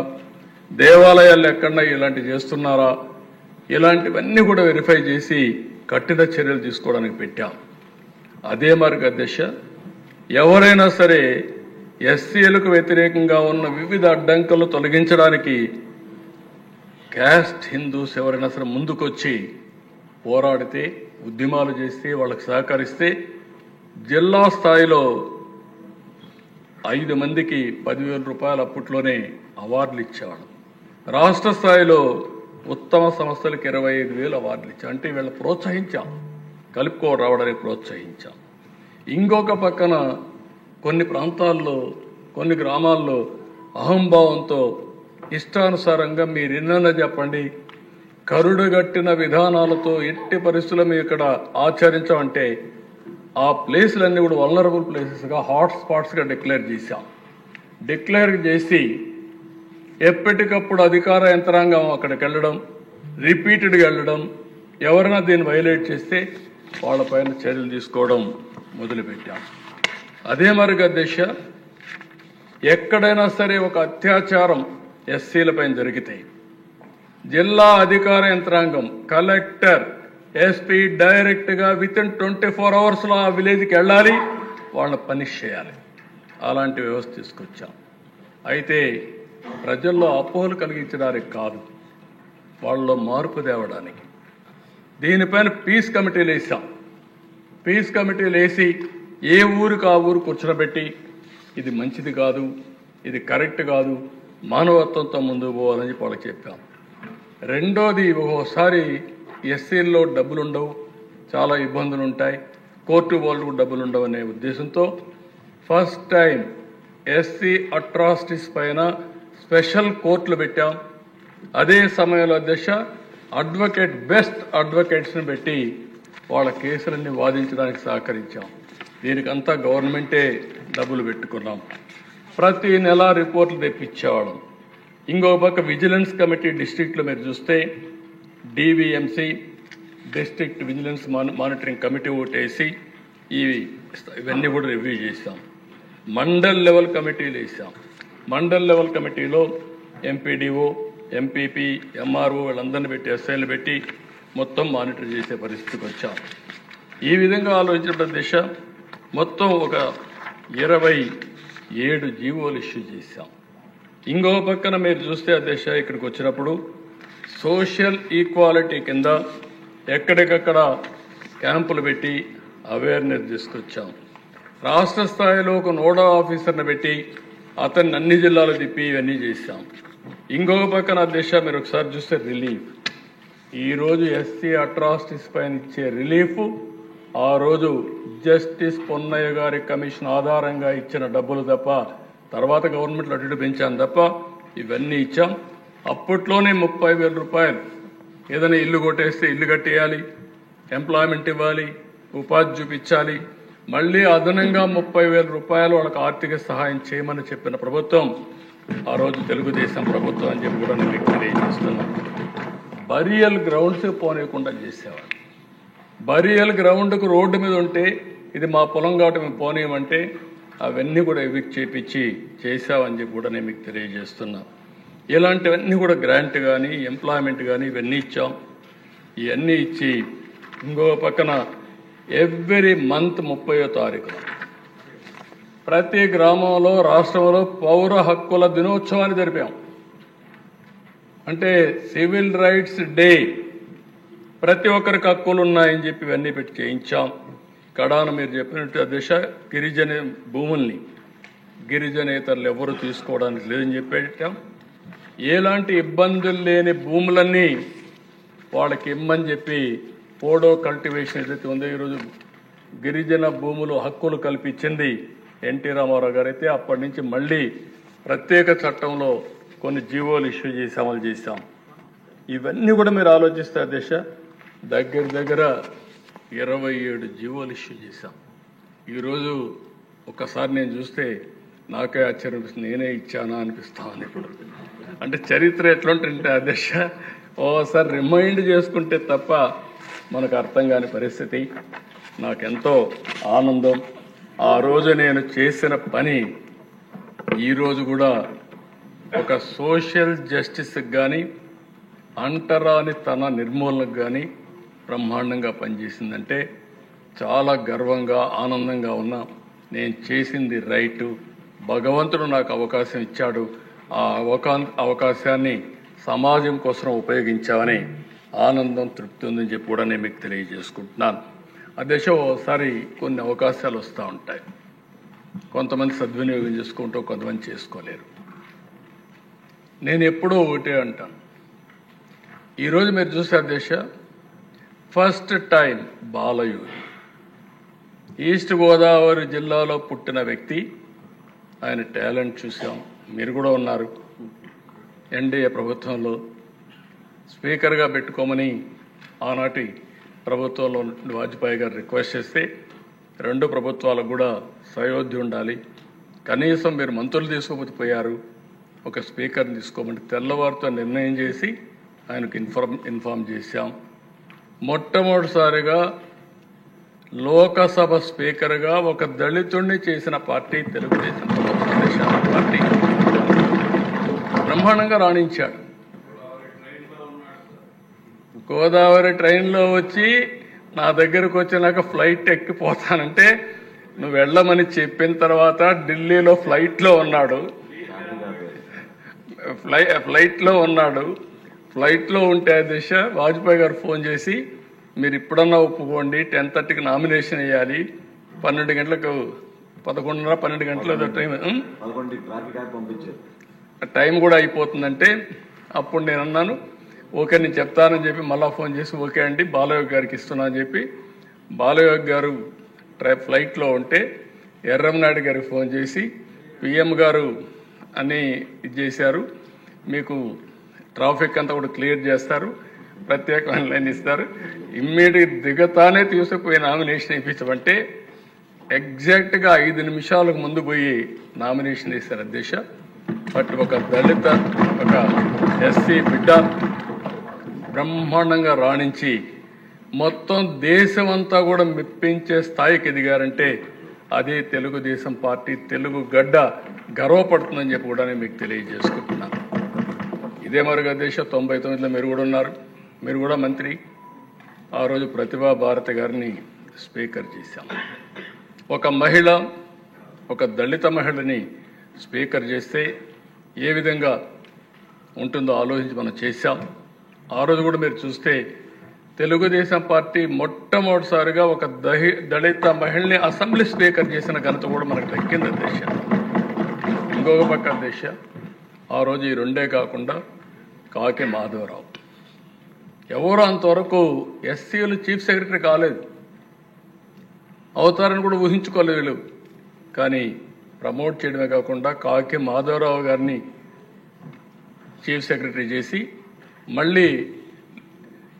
దేవాలయాలు ఎక్కడన్నా ఇలాంటివి చేస్తున్నారా, ఇలాంటివన్నీ కూడా వెరిఫై చేసి కఠిన చర్యలు తీసుకోవడానికి పెట్టాం. అదే మార్గ దిశ ఎవరైనా సరే ఎస్సీలకు వ్యతిరేకంగా ఉన్న వివిధ అడ్డంకులు తొలగించడానికి క్యాస్ట్ హిందూస్ ఎవరైనా సరే ముందుకొచ్చి పోరాడితే, ఉద్యమాలు చేస్తే, వాళ్ళకి సహకరిస్తే జిల్లా స్థాయిలో 5 మందికి 10,000 రూపాయలు అప్పట్లోనే అవార్డులు ఇచ్చేవాడు. రాష్ట్ర స్థాయిలో ఉత్తమ సంస్థలకు 25,000 అవార్డులు ఇచ్చాం. అంటే వీళ్ళని ప్రోత్సహించాం, కలుపుకో రావడానికి ప్రోత్సహించాం. ఇంకొక పక్కన కొన్ని ప్రాంతాల్లో, కొన్ని గ్రామాల్లో అహంభావంతో ఇష్టానుసారంగా మీరు ఎన్నన్నా చెప్పండి, కరుడుగట్టిన విధానాలతో ఎట్టి పరిస్థితుల్లో మేము ఇక్కడ ఆచరించామంటే ఆ ప్లేసులన్నీ కూడా వల్నరబుల్ ప్లేసెస్గా, హాట్ స్పాట్స్గా డిక్లేర్ చేశాం. డిక్లేర్ చేసి ఎప్పటికప్పుడు అధికార యంత్రాంగం అక్కడికి వెళ్ళడం, రిపీటెడ్గా వెళ్ళడం, ఎవరైనా దీన్ని వైలేట్ చేస్తే వాళ్ళపైన చర్యలు తీసుకోవడం మొదలుపెట్టాం. అదే మరిగా దిశ ఎక్కడైనా సరే ఒక అత్యాచారం ఎస్సీలపైన జరిగితే జిల్లా అధికార యంత్రాంగం, కలెక్టర్, ఎస్పీ డైరెక్ట్గా వితిన్ 24 అవర్స్లో ఆ విలేజ్కి వెళ్ళాలి, వాళ్ళని పనిష్ చేయాలి. అలాంటి వ్యవస్థ తీసుకొచ్చాం. అయితే ప్రజల్లో అపోహలు కలిగించడానికి కాదు, వాళ్ళలో మార్పు తేవడానికి. దీనిపైన పీస్ కమిటీలు వేసాం. పీస్ కమిటీలు వేసి ఏ ఊరికి ఆ ఊరు కూర్చోబెట్టి ఇది మంచిది కాదు, ఇది కరెక్ట్ కాదు, మానవత్వంతో ముందుకు పోవాలని చెప్పి వాళ్ళకి చెప్పాం. రెండోది, ఒక్కోసారి ఎస్సీల్లో డబ్బులు ఉండవు, చాలా ఇబ్బందులు ఉంటాయి, కోర్టు వాళ్ళకు డబ్బులు ఉండవు అనే ఉద్దేశంతో ఫస్ట్ టైం ఎస్సీ అట్రాసిటీస్ పైన స్పెషల్ కోర్టులు పెట్టాం. అదే సమయంలో అడ్వకేట్ బెస్ట్ అడ్వకేట్స్ని పెట్టి వాళ్ళ కేసులన్నీ వాదించడానికి సహకరించాం. దీనికంతా గవర్నమెంటే డబ్బులు పెట్టుకున్నాం. ప్రతి నెల రిపోర్ట్లు తెప్పించేవాళ్ళం. ఇంకో పక్క విజిలెన్స్ కమిటీ డిస్ట్రిక్ట్లో మీరు చూస్తే DVMC district vigilance monitoring committee ఓటేసి ఇవన్నీ కూడా రివ్యూ చేశాం. మండల్ లెవెల్ కమిటీలు వేసాం. మండల్ లెవెల్ కమిటీలో ఎంపీడీఓ, ఎంపీపీ, ఎంఆర్ఓ వీళ్ళందరినీ పెట్టి ఎస్ఐలు పెట్టి మొత్తం మానిటర్ చేసే పరిస్థితికి వచ్చాం. ఈ విధంగా ఆలోచించిన మొత్తం ఒక 27 జీవోలు ఇష్యూ చేశాం. ఇంకో పక్కన మీరు చూస్తే ఇక్కడికి వచ్చినప్పుడు సోషల్ ఈక్వాలిటీ కింద ఎక్కడికక్కడ క్యాంపులు పెట్టి అవేర్నెస్ తీసుకొచ్చాం. రాష్ట్ర స్థాయిలో ఒక నోడా ఆఫీసర్ని పెట్టి అతన్ని అన్ని జిల్లాలు తిప్పి ఇవన్నీ చేశాం. ఇంకొక పక్కన మీరు ఒకసారి చూస్తే రిలీఫ్, ఈరోజు ఎస్సీ అట్రాసిటీస్ పైన ఇచ్చే రిలీఫ్ ఆ రోజు జస్టిస్ పొన్నయ్య గారి కమిషన్ ఆధారంగా ఇచ్చిన డబ్బులు తప్ప, తర్వాత గవర్నమెంట్లో అటు పెంచాం తప్ప ఇవన్నీ ఇచ్చాం. అప్పట్లోనే 30,000 రూపాయలు, ఏదైనా ఇల్లు కొట్టేస్తే ఇల్లు కట్టేయాలి, ఎంప్లాయ్మెంట్ ఇవ్వాలి, ఉపాధి చూపించాలి, మళ్ళీ అదనంగా 30,000 రూపాయలు వాళ్ళకి ఆర్థిక సహాయం చేయమని చెప్పిన ప్రభుత్వం ఆ రోజు తెలుగుదేశం ప్రభుత్వం అని చెప్పి కూడా నేను మీకు తెలియజేస్తున్నాను. బరియల్ గ్రౌండ్స్ పోనీయకుండా చేసేవాడు. బరియల్ గ్రౌండ్కు రోడ్డు మీద ఉంటే ఇది మా పొలం కాబట్టి మేము పోనీయమంటే అవన్నీ కూడా ఎవిక్ట్ చేపించి చేసామని చెప్పి కూడా నేను మీకు తెలియజేస్తున్నా. ఇలాంటివన్నీ కూడా గ్రాంట్ కానీ ఎంప్లాయ్మెంట్ కానీ ఇవన్నీ ఇచ్చాం. ఇవన్నీ ఇచ్చి ఇంకో పక్కన ఎవ్రీ మంత్ 30వ తారీఖున ప్రతి గ్రామంలో రాష్ట్రంలో పౌర హక్కుల దినోత్సవాన్ని జరిపాం. అంటే సివిల్ రైట్స్ డే, ప్రతి ఒక్కరికి హక్కులు ఉన్నాయని చెప్పి ఇవన్నీ పెట్టి చేయించాం. కడాన మీరు చెప్పినట్టు గిరిజన భూముల్ని గిరిజనేతరులు ఎవరు తీసుకోవడానికి లేదని చెప్పి పెట్టాం. ఎలాంటి ఇబ్బందులు లేని భూములన్నీ వాళ్ళకి ఇమ్మని చెప్పి పోడో కల్టివేషన్ ఏదైతే ఉందో ఈరోజు గిరిజన భూములు హక్కులు కల్పించింది ఎన్టీ రామారావు గారు అయితే అప్పటి నుంచి మళ్ళీ ప్రత్యేక చట్టంలో కొన్ని జీవోలు ఇష్యూ చేసి అమలు చేశాం. ఇవన్నీ కూడా మీరు ఆలోచిస్తే దగ్గర 27 జీవోలు ఇష్యూ చేశాం. ఈరోజు ఒకసారి నేను చూస్తే నాకే ఆశ్చర్యం అనిపిస్తుంది, నేనే ఇచ్చానా అనిపిస్తామని. ఇప్పుడు అంటే చరిత్ర ఎట్లుంటుంటే ఓసారి రిమైండ్ చేసుకుంటే తప్ప మనకు అర్థం కాని పరిస్థితి. నాకెంతో ఆనందం. ఆ రోజు నేను చేసిన పని ఈరోజు కూడా ఒక సోషల్ జస్టిస్కి కానీ అంటరాని తన నిర్మూలనకు కానీ బ్రహ్మాండంగా పనిచేసిందంటే చాలా గర్వంగా ఆనందంగా ఉన్నా. నేను చేసింది రైటు, భగవంతుడు నాకు అవకాశం ఇచ్చాడు, ఆ అవకాశాన్ని సమాజం కోసం ఉపయోగించామని ఆనందం, తృప్తి ఉందని చెప్పి కూడా నేను మీకు తెలియజేసుకుంటున్నాను. ఓసారి కొన్ని అవకాశాలు వస్తూ ఉంటాయి, కొంతమంది సద్వినియోగం చేసుకుంటూ కొంతమంది చేసుకోలేరు. నేను ఎప్పుడూ ఒకటే అంటాను, ఈరోజు మీరు చూసే ఫస్ట్ టైం బాలయూరి ఈస్ట్ గోదావరి జిల్లాలో పుట్టిన వ్యక్తి, ఆయన టాలెంట్ చూసాం. మీరు కూడా ఉన్నారు. ఎన్డీఏ ప్రభుత్వంలో స్పీకర్గా పెట్టుకోమని ఆనాటి ప్రభుత్వంలో వాజ్పేయి గారు రిక్వెస్ట్ చేస్తే 2 ప్రభుత్వాలకు కూడా సయోధ్య ఉండాలి, కనీసం మీరు మంత్రులు తీసుకోకపోతే పోయారు, ఒక స్పీకర్ని తీసుకోమని తెల్లవారితో నిర్ణయం చేసి ఆయనకు ఇన్ఫార్మ్ చేశాం. మొట్టమొదటిసారిగా లోకసభ స్పీకర్గా ఒక దళితుడిని చేసిన పార్టీ తెలుగుదేశం పార్టీ. బ్రహ్మాండంగా రాణించాడు. గోదావరి ట్రైన్లో వచ్చి నా దగ్గరకు వచ్చినాక ఫ్లైట్ ఎక్కిపోతానంటే నువ్వు వెళ్ళమని చెప్పిన తర్వాత ఢిల్లీలో ఫ్లైట్లో ఉన్నాడు. ఫ్లైట్లో ఉంటే దిశ వాజ్పేయి గారు ఫోన్ చేసి మీరు ఇప్పుడన్నా ఒప్పుకోండి 10:30కి నామినేషన్ వేయాలి 12 గంటలకు 11:30 12 గంటల టైం టైం కూడా అయిపోతుందంటే అప్పుడు నేను అన్నాను ఓకే నేను చెప్తానని చెప్పి మళ్ళీ ఫోన్ చేసి ఓకే అండి బాలయోగి గారికి ఇస్తున్నా అని చెప్పి బాలయోగి గారు ఫ్లైట్లో ఉంటే ఎర్రంనాయుడు గారికి ఫోన్ చేసి పిఎం గారు అని ఇది చేశారు మీకు ట్రాఫిక్ అంతా కూడా క్లియర్ చేస్తారు ప్రత్యేకమైన లైన్ ఇస్తారు ఇమ్మీడియట్ దిగతానే తీసుకుపోయి నామినేషన్ ఇప్పించమంటే ఎగ్జాక్ట్గా 5 నిమిషాలకు ముందు పోయి నామినేషన్ వేశారు అధ్యక్ష. బట్ ఒక దళిత ఒక ఎస్సీ బిడ్డ బ్రహ్మాండంగా రాణించి మొత్తం దేశమంతా కూడా మెప్పించే స్థాయికి ఎదిగారంటే అదే తెలుగుదేశం పార్టీ తెలుగు గడ్డ గర్వపడుతుందని చెప్పి కూడా నేను మీకు తెలియజేసుకుంటున్నాను. ఇదే మరుగు అధ్యక్ష 99లో మీరు కూడా ఉన్నారు, మీరు కూడా మంత్రి. ఆ రోజు ప్రతిభా భారతి గారిని స్పీకర్ చేశాం. ఒక మహిళ ఒక దళిత మహిళని స్పీకర్ చేస్తే ఏ విధంగా ఉంటుందో ఆలోచించి మనం చేశాం. ఆ రోజు కూడా మీరు చూస్తే తెలుగుదేశం పార్టీ మొట్టమొదటిసారిగా ఒక దళిత మహిళని అసెంబ్లీ స్పీకర్ చేసిన ఘనత కూడా మనకు దక్కింది అధ్యక్ష. ఇంకొక పక్క అధ్యక్ష ఆ రోజు ఈ రెండే కాకుండా కాకి మాధవరావు ఎవరు అంతవరకు ఎస్సీలు చీఫ్ సెక్రటరీ కాలేదు, అవుతారని కూడా ఊహించుకోలేదు వీళ్ళు. కానీ ప్రమోట్ చేయడమే కాకుండా కాకి మాధవరావు గారిని చీఫ్ సెక్రటరీ చేసి మళ్ళీ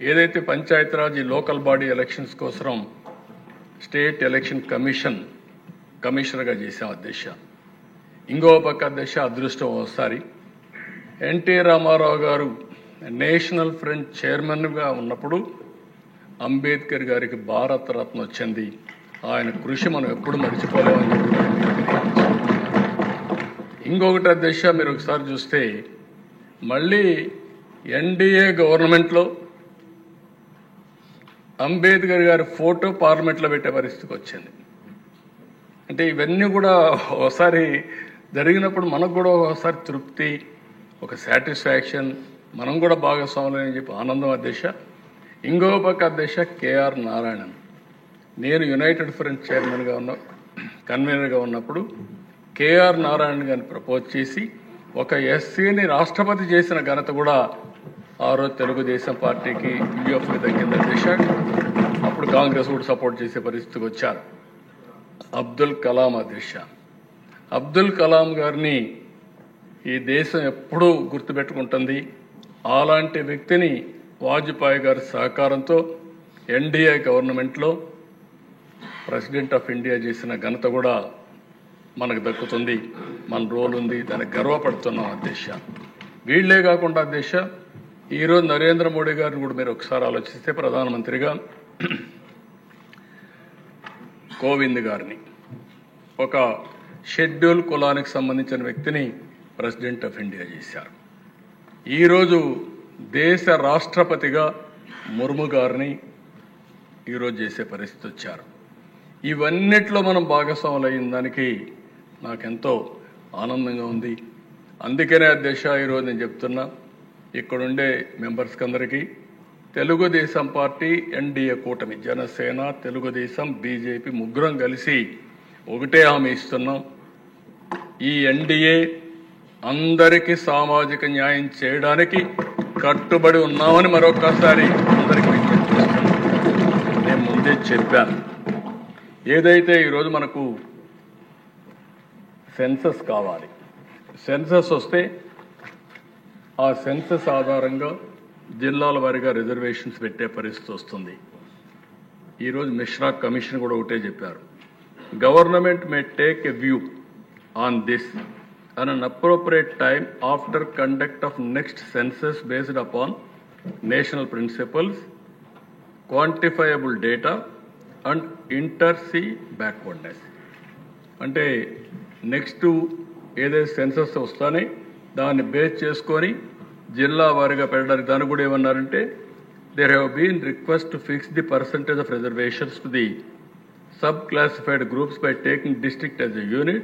ఏదైతే పంచాయతీరాజ్ లోకల్ బాడీ ఎలక్షన్స్ కోసం స్టేట్ ఎలక్షన్ కమిషనర్గా చేశాం అధ్యక్ష. ఇంకో పక్క అధ్యక్ష అదృష్టం ఒకసారి ఎన్టీ రామారావు గారు నేషనల్ ఫ్రంట్ చైర్మన్గా ఉన్నప్పుడు అంబేద్కర్ గారికి భారతరత్న వచ్చింది. ఆయన కృషి మనం ఎప్పుడు మర్చిపోలేమని చెప్పి ఇంకొకటి అధ్యక్ష మీరు ఒకసారి చూస్తే మళ్ళీ ఎన్డీఏ గవర్నమెంట్లో అంబేద్కర్ గారి ఫోటో పార్లమెంట్లో పెట్టే పరిస్థితికి వచ్చింది. అంటే ఇవన్నీ కూడా ఒకసారి జరిగినప్పుడు మనకు కూడా ఒకసారి తృప్తి, ఒక సాటిస్ఫాక్షన్, మనం కూడా భాగస్వాములు అని చెప్పి ఆనందం అధ్యక్ష. ఇంకో పక్క అధ్యక్ష కేఆర్ నారాయణన్, నేను యునైటెడ్ ఫ్రంట్ చైర్మన్గా కన్వీనర్గా ఉన్నప్పుడు కేఆర్ నారాయణ గారిని ప్రపోజ్ చేసి ఒక ఎస్సీని రాష్ట్రపతి చేసిన ఘనత కూడా ఆ రోజు తెలుగుదేశం పార్టీకి యూఎఫ్కి దక్కింది అధ్యక్ష. అప్పుడు కాంగ్రెస్ కూడా సపోర్ట్ చేసే పరిస్థితికి వచ్చారు. అబ్దుల్ కలాం అధ్యక్ష, అబ్దుల్ కలాం గారిని ఈ దేశం ఎప్పుడూ గుర్తుపెట్టుకుంటుంది. అలాంటి వ్యక్తిని వాజ్పేయి గారి సహకారంతో ఎన్డీఏ గవర్నమెంట్లో ప్రెసిడెంట్ ఆఫ్ ఇండియా చేసిన ఘనత కూడా మనకు దక్కుతుంది. మన రోల్ ఉంది, దానికి గర్వపడుతున్నాం అధ్యక్ష. వీళ్లే కాకుండా అధ్యక్ష ఈరోజు నరేంద్ర మోడీ గారిని కూడా మీరు ఒకసారి ఆలోచిస్తే ప్రధానమంత్రిగా కోవింద్ గారిని ఒక షెడ్యూల్ కులానికి సంబంధించిన వ్యక్తిని ప్రెసిడెంట్ ఆఫ్ ఇండియా చేశారు. ఈరోజు దేశ రాష్ట్రపతిగా ముర్ము గారిని ఈరోజు చేసే పరిస్థితి వచ్చారు. ఇవన్నిట్లో మనం భాగస్వాములు అయిన దానికి నాకెంతో ఆనందంగా ఉంది. అందుకనే అధ్యక్ష ఈరోజు నేను చెప్తున్నా ఇక్కడుండే మెంబర్స్కి అందరికీ తెలుగుదేశం పార్టీ ఎన్డీఏ కూటమి జనసేన తెలుగుదేశం బీజేపీ ముగ్గురం కలిసి ఒకటే హామీ ఇస్తున్నాం. ఈ ఎన్డీఏ అందరికీ సామాజిక న్యాయం చేయడానికి కట్టుబడి ఉన్నామని మరొకసారి అందరికీ విజ్ఞప్తి చేస్తున్నాం. నేను ముందే చెప్పాను, ఏదైతే ఈరోజు మనకు సెన్సస్ కావాలి, సెన్సస్ వస్తే ఆ సెన్సస్ ఆధారంగా జిల్లాల వారీగా రిజర్వేషన్స్ పెట్టే పరిస్థితి వస్తుంది. ఈరోజు మిశ్రా కమిషన్ కూడా ఒకటే చెప్పారు, government may take a view on this at an appropriate time after conduct of next census based upon national principles, quantifiable data and inter-sea backwardness. అంటే నెక్స్ట్ ఏదైతే సెన్సస్ వస్తానే దాన్ని బేస్ చేసుకొని జిల్లా వారీగా పెట్టడానికి దాన్ని కూడా ఏమన్నారంటే there have been requests to fix the percentage of reservations to the sub-classified groups by taking district as a unit.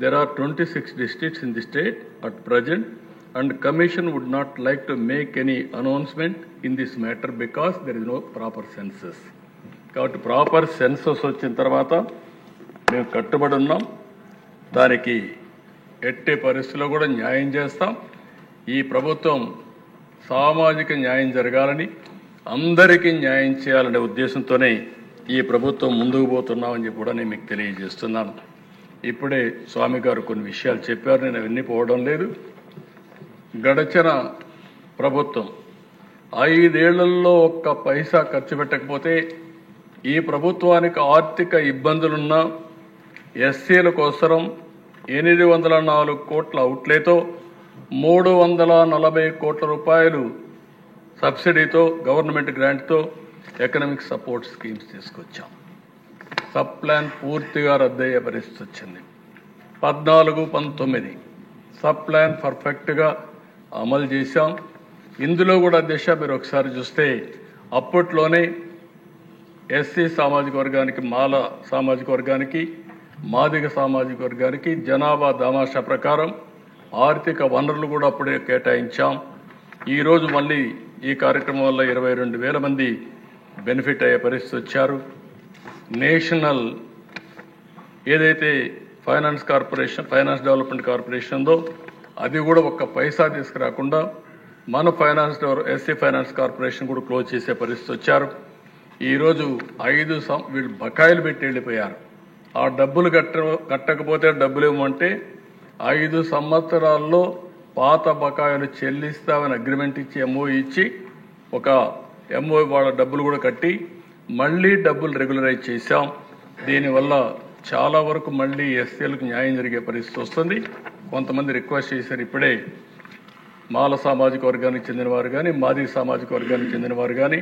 There are 26 districts in the state at present. and Commission would not like to make any announcement in this matter because there is no proper census. కాబట్టి proper census వచ్చిన తర్వాత మేము కట్టుబడి ఉన్నాం. దానికి ఎట్టి పరిస్థితుల్లో కూడా న్యాయం చేస్తాం. ఈ ప్రభుత్వం సామాజిక న్యాయం జరగాలని, అందరికీ న్యాయం చేయాలనే ఉద్దేశంతోనే ఈ ప్రభుత్వం ముందుకు పోతున్నామని చెప్పి కూడా నేను మీకు తెలియజేస్తున్నాను. ఇప్పుడే స్వామి గారు కొన్ని విషయాలు చెప్పారు, నేను అవన్నీ పోవడం లేదు. గడచిన ప్రభుత్వం 5 ఏళ్లలో ఒక్క పైసా ఖర్చు పెట్టకపోతే, ఈ ప్రభుత్వానికి ఆర్థిక ఇబ్బందులున్నా ఎస్సీల కోసం 804 కోట్ల అవుట్లేతో 340 కోట్ల రూపాయలు సబ్సిడీతో, గవర్నమెంట్ గ్రాంట్తో ఎకనామిక్ సపోర్ట్ స్కీమ్స్ తీసుకొచ్చాం. సబ్ ప్లాన్ పూర్తిగా రద్దయ్యే పరిస్థితి వచ్చింది. 14-19 సబ్ ప్లాన్ పర్ఫెక్ట్గా అమలు చేశాం. ఇందులో కూడా దిశ మీరు ఒకసారి చూస్తే అప్పట్లోనే ఎస్సీ సామాజిక వర్గానికి, మాల సామాజిక వర్గానికి, మాదిగ సామాజిక వర్గానికి జనాభా దామాషా ప్రకారం ఆర్థిక వనరులు కూడా అప్పుడే కేటాయించాం. ఈరోజు మళ్ళీ ఈ కార్యక్రమం వల్ల 22,000 మంది బెనిఫిట్ అయ్యే పరిస్థితి వచ్చారు. నేషనల్ ఏదైతే ఫైనాన్స్ డెవలప్మెంట్ కార్పొరేషన్ ఉందో అది కూడా ఒక్క పైసా తీసుకురాకుండా మన ఎస్సీ ఫైనాన్స్ కార్పొరేషన్ కూడా క్లోజ్ చేసే పరిస్థితి వచ్చారు. ఈరోజు 5 వీళ్ళు బకాయిలు పెట్టి వెళ్ళిపోయారు. ఆ డబ్బులు కట్టకపోతే డబ్బులు ఇవ్వమంటే 5 సంవత్సరాల్లో పాత బకాయిలు చెల్లిస్తామని అగ్రిమెంట్ ఇచ్చి, ఎంఓ ఇచ్చి, ఒక ఎంఓ వాళ్ళ డబ్బులు కూడా కట్టి మళ్ళీ డబ్బులు రెగ్యులరైజ్ చేశాం. దీనివల్ల చాలా వరకు మళ్ళీ ఎస్సీలకు న్యాయం జరిగే పరిస్థితి వస్తుంది. కొంతమంది రిక్వెస్ట్ చేశారు, ఇప్పుడే మాల సామాజిక వర్గానికి చెందిన వారు కానీ, మాదిగ సామాజిక వర్గానికి చెందిన వారు కానీ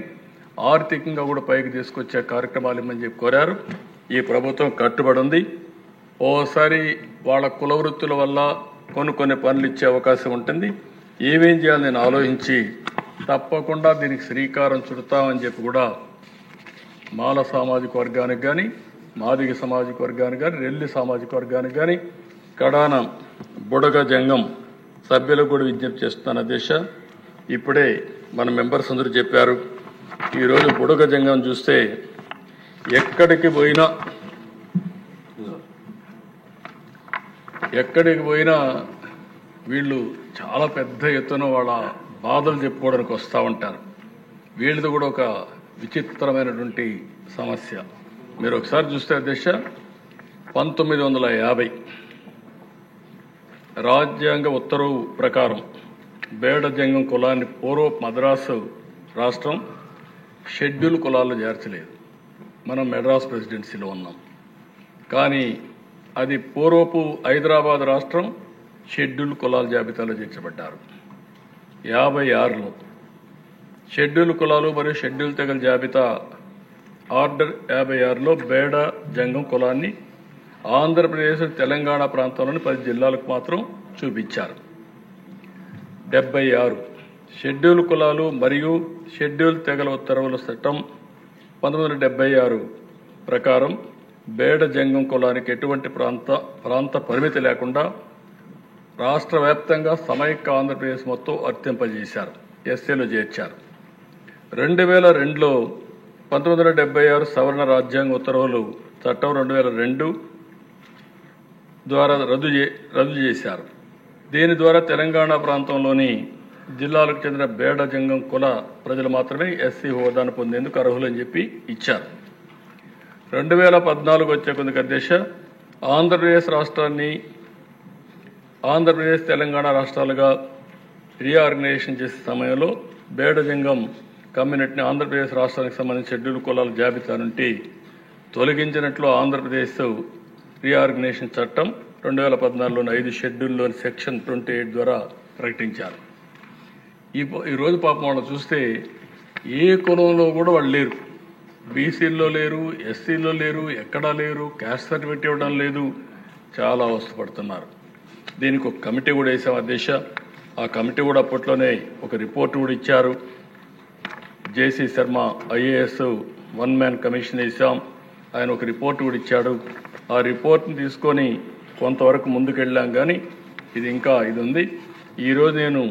ఆర్థికంగా కూడా పైకి తీసుకొచ్చే కార్యక్రమాలు ఇమ్మని చెప్పి కోరారు. ఈ ప్రభుత్వం కట్టుబడి ఉంది. ఓసారి వాళ్ళ కుల వృత్తుల వల్ల కొన్ని పనులు ఇచ్చే అవకాశం ఉంటుంది. ఏమేం చేయాలని నేను ఆలోచించి తప్పకుండా దీనికి శ్రీకారం చుడతామని చెప్పి కూడా మాల సామాజిక వర్గానికి కానీ, మాదిగ సామాజిక వర్గానికి కానీ, రెల్లి సామాజిక వర్గానికి కానీ, కడాన బుడగ జంగం సభ్యులకు కూడా విజ్ఞప్తి చేస్తున్నాను. అధ్యక్ష, ఇప్పుడే మన మెంబర్స్ అందరూ చెప్పారు. ఈరోజు బుడగ జంగం చూస్తే ఎక్కడికి పోయినా వీళ్ళు చాలా పెద్ద ఎత్తున వాళ్ళ బాధలు చెప్పుకోవడానికి వస్తూ ఉంటారు. వీళ్ళది కూడా ఒక విచిత్రమైనటువంటి సమస్య. మీరు ఒకసారి చూస్తే అధ్యక్ష, 1950 రాజ్యాంగ ఉత్తర్వు ప్రకారం బేడ జంగం కులాన్ని పూర్వపు మద్రాసు రాష్ట్రం షెడ్యూల్ కులాల్లో చేర్చలేదు. మనం మెడ్రాస్ ప్రెసిడెన్సీలో ఉన్నాం. కానీ అది పూర్వపు హైదరాబాద్ రాష్ట్రం షెడ్యూల్ కులాల జాబితాలో చేర్చబడ్డారు. 56లో షెడ్యూల్ కులాలు మరియు షెడ్యూల్ తెగల జాబితా ఆర్డర్ 56లో బేడ జంగం కులాన్ని ఆంధ్రప్రదేశ్, తెలంగాణ ప్రాంతంలోని 10 జిల్లాలకు మాత్రం చూపించారు. 76 షెడ్యూల్ కులాలు మరియు షెడ్యూల్ తెగల ఉత్తర్వుల చట్టం 1976 ప్రకారం బేడ జంగం కులానికి ఎటువంటి ప్రాంత పరిమితి లేకుండా రాష్ట్ర వ్యాప్తంగా సమైక్య ఆంధ్రప్రదేశ్ మొత్తం వర్తింపజేశారు, ఎస్సీలో చేర్చారు. 2002లో 1976 సవరణ రాజ్యాంగ ఉత్తర్వులు చట్టం 2002 ద్వారా రద్దు చేశారు. దీని ద్వారా తెలంగాణ ప్రాంతంలోని జిల్లాలకు చెందిన బేడ జంగం కుల ప్రజలు మాత్రమే ఎస్సీ హోదాను పొందేందుకు అర్హులని చెప్పి ఇచ్చారు. 2014 వచ్చే కొందుకు అధ్యక్ష, ఆంధ్రప్రదేశ్ తెలంగాణ రాష్ట్రాలుగా రీఆర్గనైజేషన్ చేసే సమయంలో బేడ జంగం కమ్యూనిటీని ఆంధ్రప్రదేశ్ రాష్ట్రానికి సంబంధించిన షెడ్యూల్ కులాల జాబితా నుండి తొలగించినట్లు ఆంధ్రప్రదేశ్ రీఆర్గనైజేషన్ చట్టం 2014లోని 5 షెడ్యూల్లోని సెక్షన్ 28 ద్వారా ప్రకటించారు. ఈరోజు పాపం వాళ్ళు చూస్తే ఏ కులంలో కూడా వాళ్ళు లేరు. బీసీల్లో లేరు, ఎస్సీల్లో లేరు, ఎక్కడా లేరు, క్యాస్ట్ సర్టిఫికేట్ ఇవ్వడం లేదు. చాలా అవస్థపడుతున్నారు. దీనికి ఒక కమిటీ కూడా వేసాం అధ్యక్ష. ఆ కమిటీ కూడా అప్పట్లోనే ఒక రిపోర్ట్ కూడా ఇచ్చారు. జేసీ శర్మ ఐఏఎస్ 1 మ్యాన్ కమిషన్ వేసాం. ఆయన ఒక రిపోర్ట్ కూడా ఇచ్చాడు. ఆ రిపోర్ట్ని తీసుకొని కొంతవరకు ముందుకెళ్ళాం. కానీ ఇది ఉంది. ఈరోజు నేను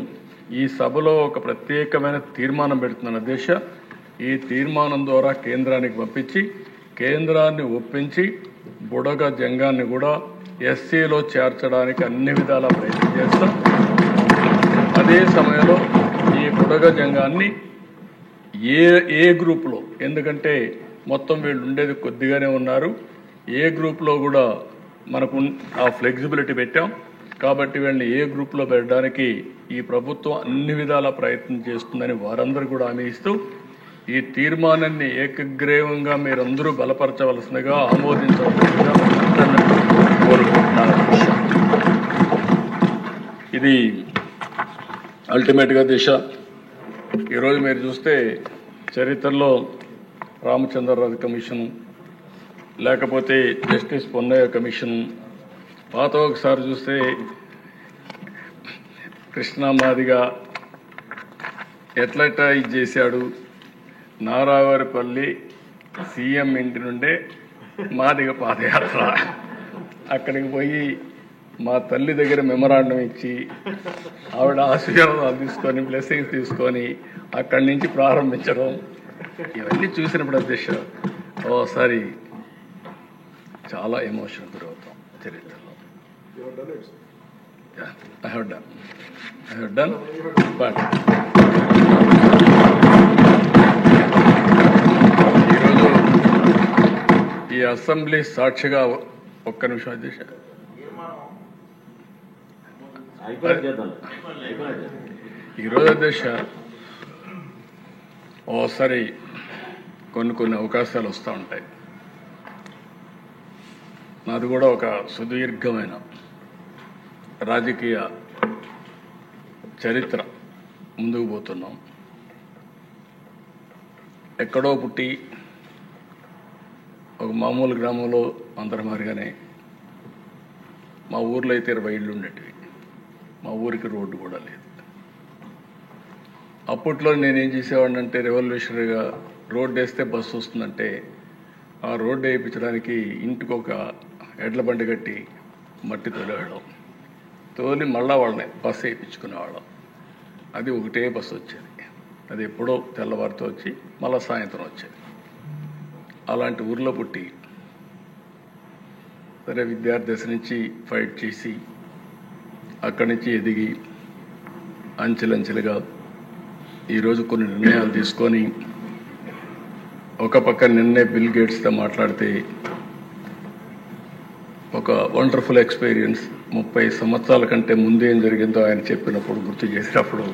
ఈ సభలో ఒక ప్రత్యేకమైన తీర్మానం పెడుతున్నాను అధ్యక్ష. ఈ తీర్మానం ద్వారా కేంద్రానికి పంపించి కేంద్రాన్ని ఒప్పించి బుడగ జంగాన్ని కూడా ఎస్సీలో చేర్చడానికి అన్ని విధాల ప్రయత్నం చేస్తాం. అదే సమయంలో ఈ బుడగ జంగాన్ని ఏ గ్రూప్లో, ఎందుకంటే మొత్తం వీళ్ళు ఉండేది కొద్దిగానే ఉన్నారు, ఏ గ్రూప్లో కూడా మనకు ఆ ఫ్లెక్సిబిలిటీ పెట్టాం. కాబట్టి వీళ్ళని ఏ గ్రూప్లో పెట్టడానికి ఈ ప్రభుత్వం అన్ని విధాల ప్రయత్నం చేస్తుందని వారందరూ కూడా హామీ ఇస్తూ ఈ తీర్మానాన్ని ఏకగ్రీవంగా మీరందరూ బలపరచవలసిందిగా ఆమోదించవలసిందిగా కోరుకుంటున్నాను. ఇది అల్టిమేట్గా దిశ. ఈరోజు మీరు చూస్తే చరిత్రలో రామచంద్రరాజు కమిషను, లేకపోతే జస్టిస్ పొన్నయ్య కమిషను, పాత ఒకసారి చూస్తే కృష్ణా మాదిగా ఎట్లెట్లా ఇది చేశాడు, నారావారిపల్లి సీఎం ఇంటి నుండే మాదిగ పాదయాత్ర, అక్కడికి పోయి మా తల్లి దగ్గర మెమరాండం ఇచ్చి ఆవిడ ఆశీర్వాదాలు తీసుకొని బ్లెస్సింగ్స్ తీసుకొని అక్కడి నుంచి ప్రారంభించడం, ఇవన్నీ చూసినప్పుడు అధ్యక్ష ఓసారి చాలా ఎమోషన్ గురవుతాం చరిత్రలో. I have done, but ఈరోజు ఈ అసెంబ్లీ సాక్షిగా ఒక్క నిమిషం అధ్యక్ష, ఈరోజు అధ్యక్ష ఓసారి కొన్ని అవకాశాలు వస్తూ ఉంటాయి. నాది కూడా ఒక సుదీర్ఘమైన రాజకీయ చరిత్ర, ముందుకు పోతున్నాం. ఎక్కడో పుట్టి ఒక మామూలు గ్రామంలో అందరి మాదిరిగానే మా ఊర్లో అయితే 20 ఇళ్ళు ఉండేటివి. మా ఊరికి రోడ్డు కూడా లేదు. అప్పట్లో నేనేం చేసేవాడిని అంటే, రెవల్యూషనరీగా రోడ్డు వేస్తే బస్సు వస్తుందంటే ఆ రోడ్డు వేయించడానికి ఇంటికి ఒక ఎడ్ల బండి కట్టి మట్టి తోలేవాళ్ళం. తోలి మళ్ళా వాళ్ళని బస్సు వేయించుకునేవాళ్ళం. అది ఒకటే బస్సు వచ్చేది. అది ఎప్పుడో తెల్లవారితో వచ్చి మళ్ళా సాయంత్రం వచ్చేది. అలాంటి ఊర్లో పుట్టి సరే విద్యార్థి దశ నుంచి ఫైట్ చేసి అక్కడి నుంచి ఎదిగి అంచెలంచెలుగా ఈరోజు కొన్ని నిర్ణయాలు తీసుకొని, ఒక పక్క నిన్నే బిల్ గేట్స్తో మాట్లాడితే ఒక వండర్ఫుల్ ఎక్స్పీరియన్స్. 30 సంవత్సరాల కంటే ముందు ఏం జరిగిందో ఆయన చెప్పినప్పుడు గుర్తు చేసినప్పుడు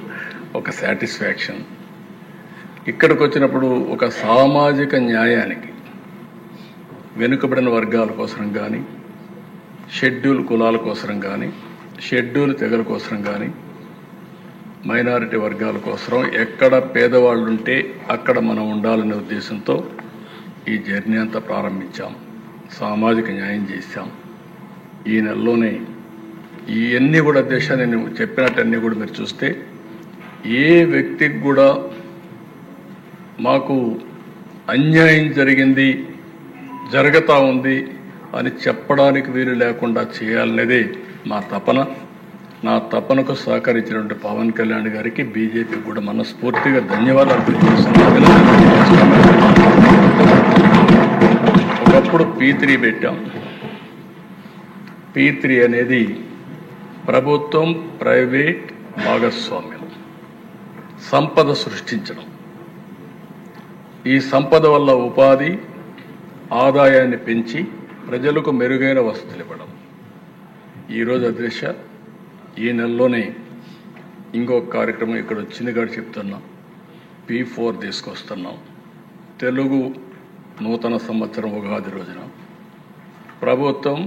ఒక సాటిస్ఫాక్షన్. ఇక్కడికి వచ్చినప్పుడు ఒక సామాజిక న్యాయానికి, వెనుకబడిన వర్గాల కోసం కానీ, షెడ్యూల్ కులాల కోసం కానీ, షెడ్యూల్ తెగల కోసం కానీ, మైనారిటీ వర్గాల కోసం ఎక్కడ పేదవాళ్ళు ఉంటే అక్కడ మనం ఉండాలనే ఉద్దేశంతో ఈ జర్నీ అంతా ప్రారంభించాం. సామాజిక న్యాయం చేశాం. ఈ నెలలోనే ఇవన్నీ కూడా అధ్యక్ష నేను చెప్పినట్టన్నీ కూడా మీరు చూస్తే ఏ వ్యక్తికి కూడా మాకు అన్యాయం జరిగింది, జరుగుతూ ఉంది అని చెప్పడానికి వీలు లేకుండా చేయాలనేదే మా తపన. నా తపనకు సహకరించినటువంటి పవన్ కళ్యాణ్ గారికి, బీజేపీకి కూడా మనస్ఫూర్తిగా ధన్యవాదాలు తెలియజేస్తున్నాను. ఒకప్పుడు P3 పెట్టాం. P3 అనేది ప్రభుత్వం ప్రైవేట్ భాగస్వామ్యం, సంపద సృష్టించడం. ఈ సంపద వల్ల ఉపాధి, ఆదాయాన్ని పెంచి ప్రజలకు మెరుగైన వసతులు ఇవ్వడం. ఈరోజు అధ్యక్ష ఈ నెలలోనే ఇంకొక కార్యక్రమం ఇక్కడ వచ్చింది కాబట్టి చెప్తున్నాం. P4 తీసుకొస్తున్నాం. తెలుగు నూతన సంవత్సరం ఉగాది రోజున ప్రభుత్వం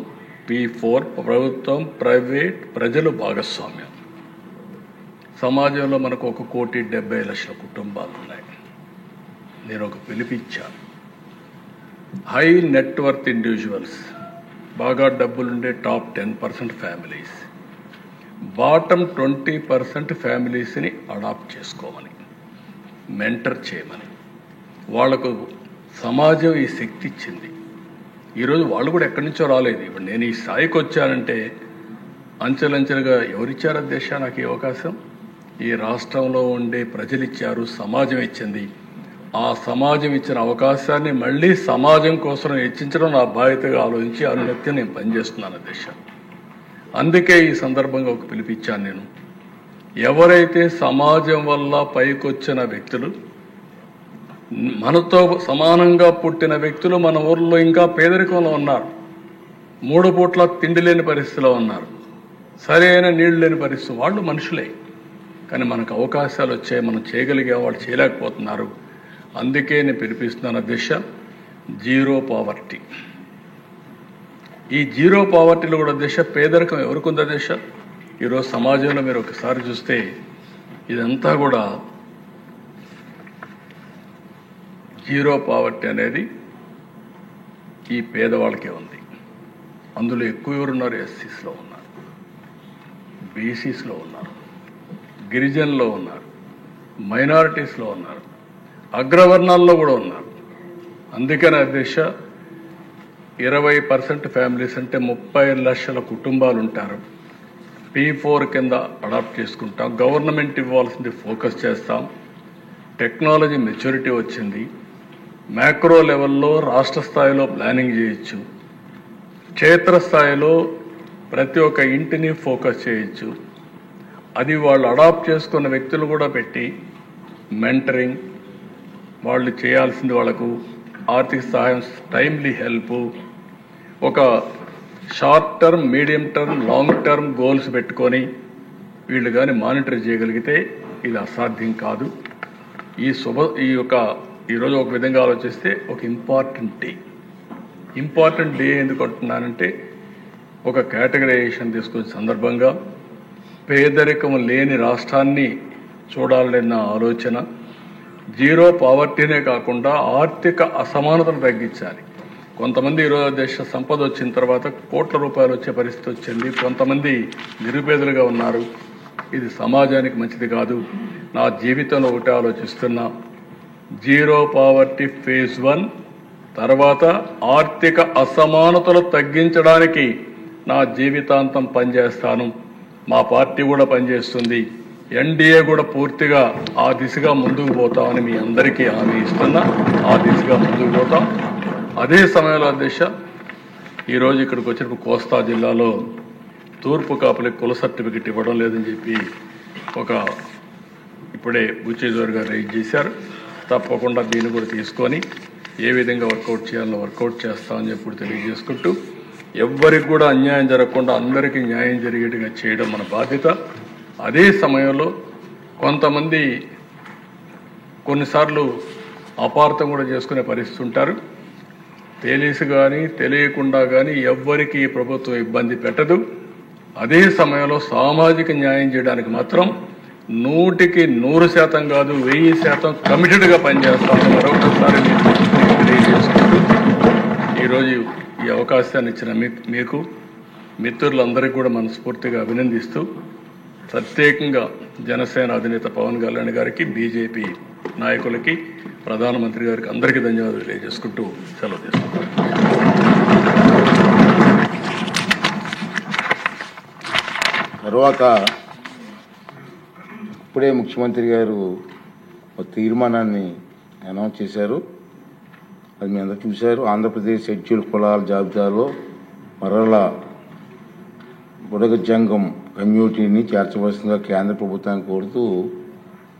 P4, ప్రభుత్వం ప్రైవేట్ ప్రజలు భాగస్వామ్యం. సమాజంలో మనకు 1,70,00,000 కుటుంబాలు ఉన్నాయి. నేను ఒక పిలిపిచ్చాను. హై నెట్వర్త్ ఇండివిజువల్స్, బాగా డబ్బులుండే టాప్ 10% ఫ్యామిలీస్, బాటమ్ 20% ఫ్యామిలీస్ని అడాప్ట్ చేసుకోమని, మెంటర్ చేయమని. వాళ్లకు సమాజం ఈ శక్తి ఇచ్చింది. ఈరోజు వాళ్ళు కూడా ఎక్కడి నుంచో రాలేదు. ఇప్పుడు నేను ఈ స్థాయికి వచ్చానంటే అంచెలంచెలుగా ఎవరిచ్చారు అధ్యక్ష నాకు ఈ అవకాశం? ఈ రాష్ట్రంలో ఉండే ప్రజలు ఇచ్చారు, సమాజం ఇచ్చింది. ఆ సమాజం ఇచ్చిన అవకాశాన్ని మళ్ళీ సమాజం కోసం హెచ్చించడం నా బాధ్యతగా ఆలోచించి అనునిత్యం నేను పనిచేస్తున్నాను అధ్యక్ష. అందుకే ఈ సందర్భంగా ఒక పిలిపిచ్చాను నేను. ఎవరైతే సమాజం వల్ల పైకొచ్చిన వ్యక్తులు, మనతో సమానంగా పుట్టిన వ్యక్తులు మన ఊర్లో ఇంకా పేదరికంలో ఉన్నారు, 3 పూట్ల తిండి లేని పరిస్థితిలో ఉన్నారు, సరైన నీళ్లు లేని పరిస్థితి, వాళ్ళు మనుషులే. కానీ మనకు అవకాశాలు వచ్చాయి, మనం చేయగలిగే వాళ్ళు చేయలేకపోతున్నారు. అందుకే నేను పిలిపిస్తున్నాను అధ్యక్ష, జీరో పావర్టీ. ఈ జీరో పావర్టీలో కూడా అధ్యక్ష పేదరికం ఎవరికి ఉంది అధ్యక్ష? ఈరోజు సమాజంలో మీరు ఒకసారి చూస్తే ఇదంతా కూడా జీరో పావర్టీ అనేది ఈ పేదవాళ్ళకే ఉంది. అందులో ఎక్కువ ఎవరున్నారు? ఎస్సీస్లో ఉన్నారు, బీసీస్లో ఉన్నారు, గిరిజనులో ఉన్నారు, మైనారిటీస్లో ఉన్నారు, అగ్రవర్ణాల్లో కూడా ఉన్నారు. అందుకనే అధ్యక్ష 20% ఫ్యామిలీస్ అంటే 30 లక్షల కుటుంబాలు ఉంటారు. P4 కింద అడాప్ట్ చేసుకుంటాం. గవర్నమెంట్ ఇవ్వాల్సింది ఫోకస్ చేస్తాం. టెక్నాలజీ మెచ్యూరిటీ వచ్చింది. మ్యాక్రో లెవెల్లో రాష్ట్ర స్థాయిలో ప్లానింగ్ చేయొచ్చు, క్షేత్రస్థాయిలో ప్రతి ఒక్క ఇంటిని ఫోకస్ చేయొచ్చు. అది వాళ్ళు అడాప్ట్ చేసుకున్న వ్యక్తులు కూడా పెట్టి మెంటరింగ్, వాళ్ళు చేయాల్సింది వాళ్ళకు ఆర్థిక సహాయం, టైమ్లీ హెల్ప్, ఒక short term, medium term, long term goals పెట్టుకొని వీళ్ళు కానీ మానిటర్ చేయగలిగితే ఇది అసాధ్యం కాదు. ఈరోజు ఒక విధంగా ఆలోచిస్తే ఒక ఇంపార్టెంట్ డే ఎందుకు అంటున్నానంటే, ఒక కేటగరైజేషన్ తీసుకునే సందర్భంగా పేదరికం లేని రాష్ట్రాన్ని చూడాలన్న ఆలోచన. జీరో పావర్టీనే కాకుండా ఆర్థిక అసమానతను తగ్గించాలి. కొంతమంది ఈరోజు దేశ సంపద వచ్చిన తర్వాత కోట్ల రూపాయలు వచ్చే పరిస్థితి వచ్చింది, కొంతమంది నిరుపేదలుగా ఉన్నారు. ఇది సమాజానికి మంచిది కాదు. నా జీవితంలో ఒకటే ఆలోచిస్తున్నా, జీరో పావర్టీ ఫేజ్ 1 తర్వాత ఆర్థిక అసమానతలు తగ్గించడానికి నా జీవితాంతం పనిచేస్తాను. మా పార్టీ కూడా పనిచేస్తుంది. ఎన్డీఏ కూడా పూర్తిగా ఆ దిశగా ముందుకు పోతామని మీ అందరికీ హామీ ఇస్తున్నా. ఆ దిశగా ముందుకు పోతాం. అదే సమయంలో అధ్యక్ష, ఈరోజు ఇక్కడికి వచ్చినప్పుడు కోస్తా జిల్లాలో తూర్పు కాపులకు కుల సర్టిఫికెట్ ఇవ్వడం లేదని చెప్పి ఇప్పుడే బుచ్చేశ్వర్ గారు రైజ్ చేశారు. తప్పకుండా దీన్ని కూడా తీసుకొని ఏ విధంగా వర్కౌట్ చేయాలో వర్కౌట్ చేస్తామని చెప్పి తెలియజేసుకుంటూ, ఎవ్వరికి కూడా అన్యాయం జరగకుండా అందరికీ న్యాయం జరిగేట్టుగా చేయడం మన బాధ్యత. అదే సమయంలో కొంతమంది కొన్నిసార్లు అపార్థం కూడా చేసుకునే పరిస్థితి ఉంటారు. తెలిసి కానీ తెలియకుండా కానీ ఎవ్వరికి ఈ ప్రభుత్వం ఇబ్బంది పెట్టదు. అదే సమయంలో సామాజిక న్యాయం చేయడానికి మాత్రం 100కి 100% కాదు, 1000% కమిటెడ్గా పనిచేస్తామని మరొకసారి తెలియజేసుకుంటూ, ఈరోజు ఈ అవకాశాన్ని ఇచ్చిన మీకు మిత్రులందరికీ కూడా మనస్ఫూర్తిగా అభినందిస్తూ, ప్రత్యేకంగా జనసేన అధినేత పవన్ కళ్యాణ్ గారికి, బీజేపీ నాయకులకి, ప్రధానమంత్రి గారికి అందరికీ ధన్యవాదాలు తెలియజేసుకుంటూ సెలవు తీసుకుంటాను. తర్వాత ఇప్పుడే ముఖ్యమంత్రి గారు ఒక తీర్మానాన్ని అనౌన్స్ చేశారు. అది మీ అందరూ చూశారు. ఆంధ్రప్రదేశ్ షెడ్యూల్ కులాల జాబితాలో మరలా బుడగ జంగం కమ్యూనిటీని చేర్చవలసిందిగా కేంద్ర ప్రభుత్వాన్ని కోరుతూ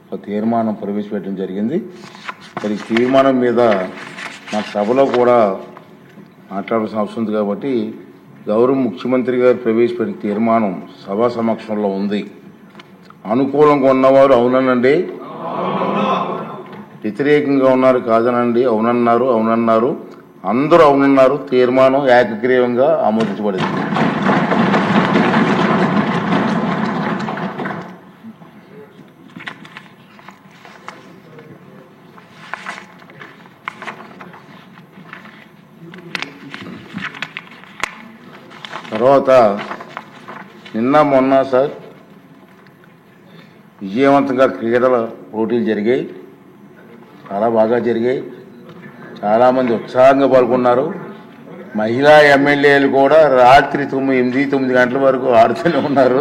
ఒక తీర్మానం ప్రవేశపెట్టడం జరిగింది. మరి తీర్మానం మీద మా సభలో కూడా మాట్లాడాల్సిన అవసరం ఉంది కాబట్టి గౌరవ ముఖ్యమంత్రి గారు ప్రవేశపెట్టిన తీర్మానం సభా సమక్షంలో ఉంది. అనుకూలంగా ఉన్నవారు అవుననండి, వ్యతిరేకంగా ఉన్నారు కాదనండి. అవునన్నారు, అందరూ అవునన్నారు. తీర్మానం ఏకగ్రీవంగా ఆమోదించబడింది. తర్వాత నిన్న మొన్న సార్ విజయవంతంగా క్రీడల పోటీలు జరిగాయి, చాలా బాగా జరిగాయి. చాలామంది ఉత్సాహంగా పాల్గొన్నారు. మహిళా ఎమ్మెల్యేలు కూడా రాత్రి 8-9 గంటల వరకు ఆడుతూనే ఉన్నారు.